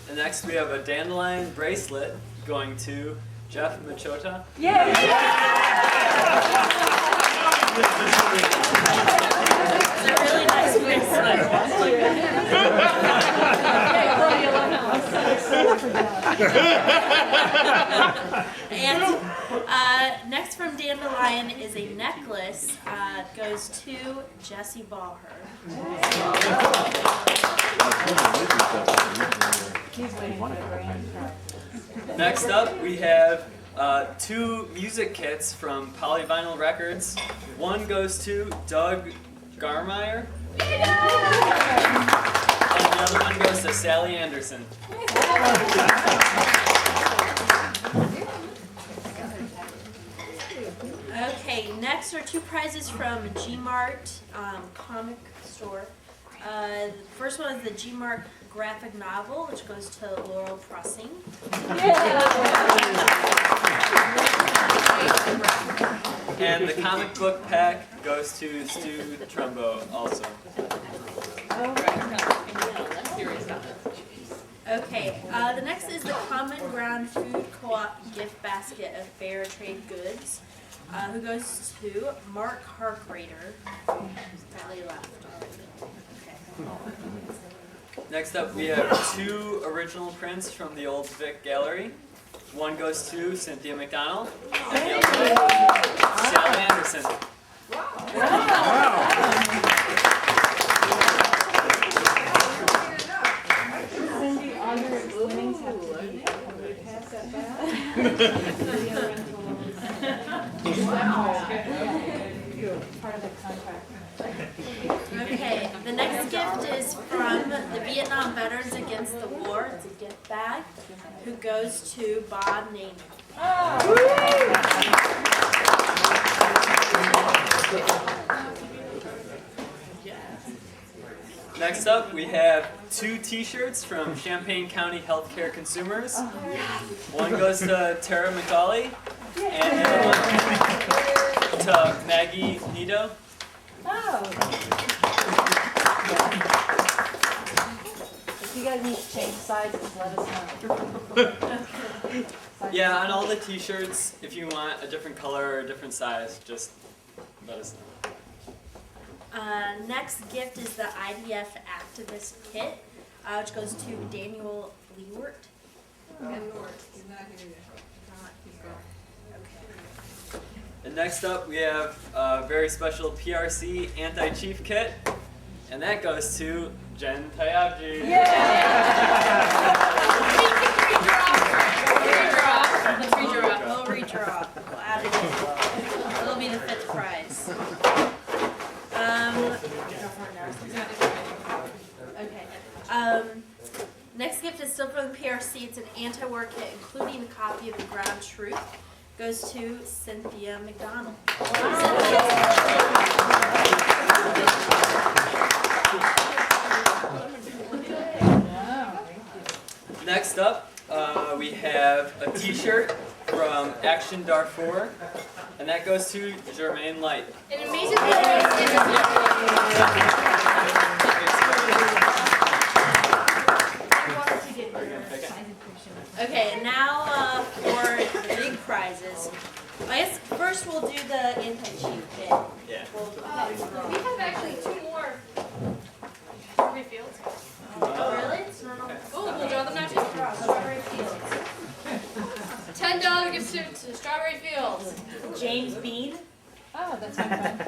And next we have a dandelion bracelet going to Jeff Machota. Yay! It's a really nice bracelet. And next from Dandelion is a necklace. Goes to Jessie Baher. Next up, we have 2 music kits from Polyvinyl Records. One goes to Doug Garmeyer, and the other one goes to Sally Anderson. Okay, next are 2 prizes from G-Mart comic store. The first one is the G-Mart graphic novel, which goes to Laurel Pressing. And the comic book pack goes to Stu Trumbo also. Okay, the next is the Common Ground Food Co-op gift basket of fair trade goods, who goes to Mark Harkrader. Apparently left already. Okay. Next up, we have 2 original prints from the Old Vic Gallery. One goes to Cynthia McDonald, and the other one to Sally Anderson. Part of the contract. Okay, the next gift is from the Vietnam Veterans Against the War. It's a gift bag who goes to Bob Name. Next up, we have 2 T-shirts from Champaign County Healthcare Consumers. One goes to Tara McCauley, and the other one to Maggie Nido. If you guys need to change sizes, let us know. Yeah, on all the T-shirts, if you want a different color or a different size, just let us know. Next gift is the IDF Activist Kit, which goes to Daniel Leewart. And next up, we have a very special PRC Anti-Chief Kit, and that goes to Jen Tayabji. Let's redraw. We'll redraw. We'll add it in. It'll be the 5th prize. Okay. Next gift is still from the PRC. It's an anti-war kit, including a copy of The Ground Truth. Goes to Cynthia McDonald. Next up, we have a T-shirt from Action Darfur, and that goes to Jermaine Light. An amazing thing Okay, and now for the big prizes. I guess first we'll do the anti-cheat kit. Yeah. we have actually 2 more strawberry fields. Oh, really? Oh, we'll draw them now too. Strawberry Fields. $10 gift certificate to Strawberry Fields. James Bean. Oh, that's my friend.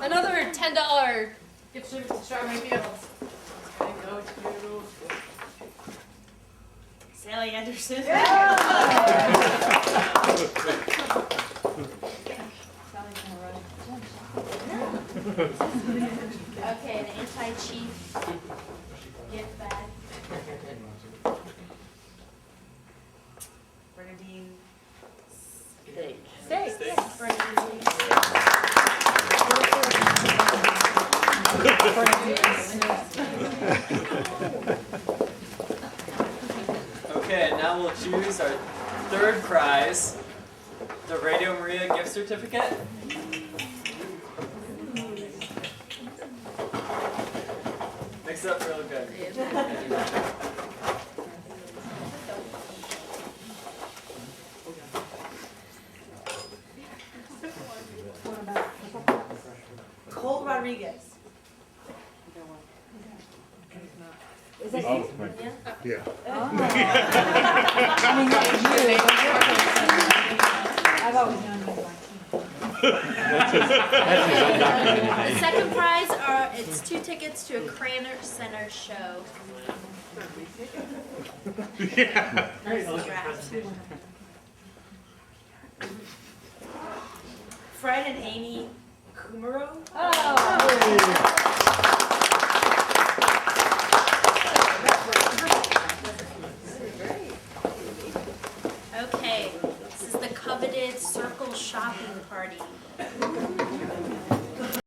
Another $10 gift certificate to Strawberry Fields. Sally Anderson. Okay, an anti-cheat gift bag. Bernadine Steak. Steak. Bernadine Okay, now we'll choose our 3rd prize, the Radio Maria gift certificate. Mix it up real good. Cole Rodriguez. Is that Oh, you? right. Yeah. Yeah. I mean, not you. I've always known you as The second prize it's 2 tickets to a Craner Center show. Yeah. Nice wrapped. Fred and Amy Kumaro. Okay, this is the coveted Circle Shopping Party.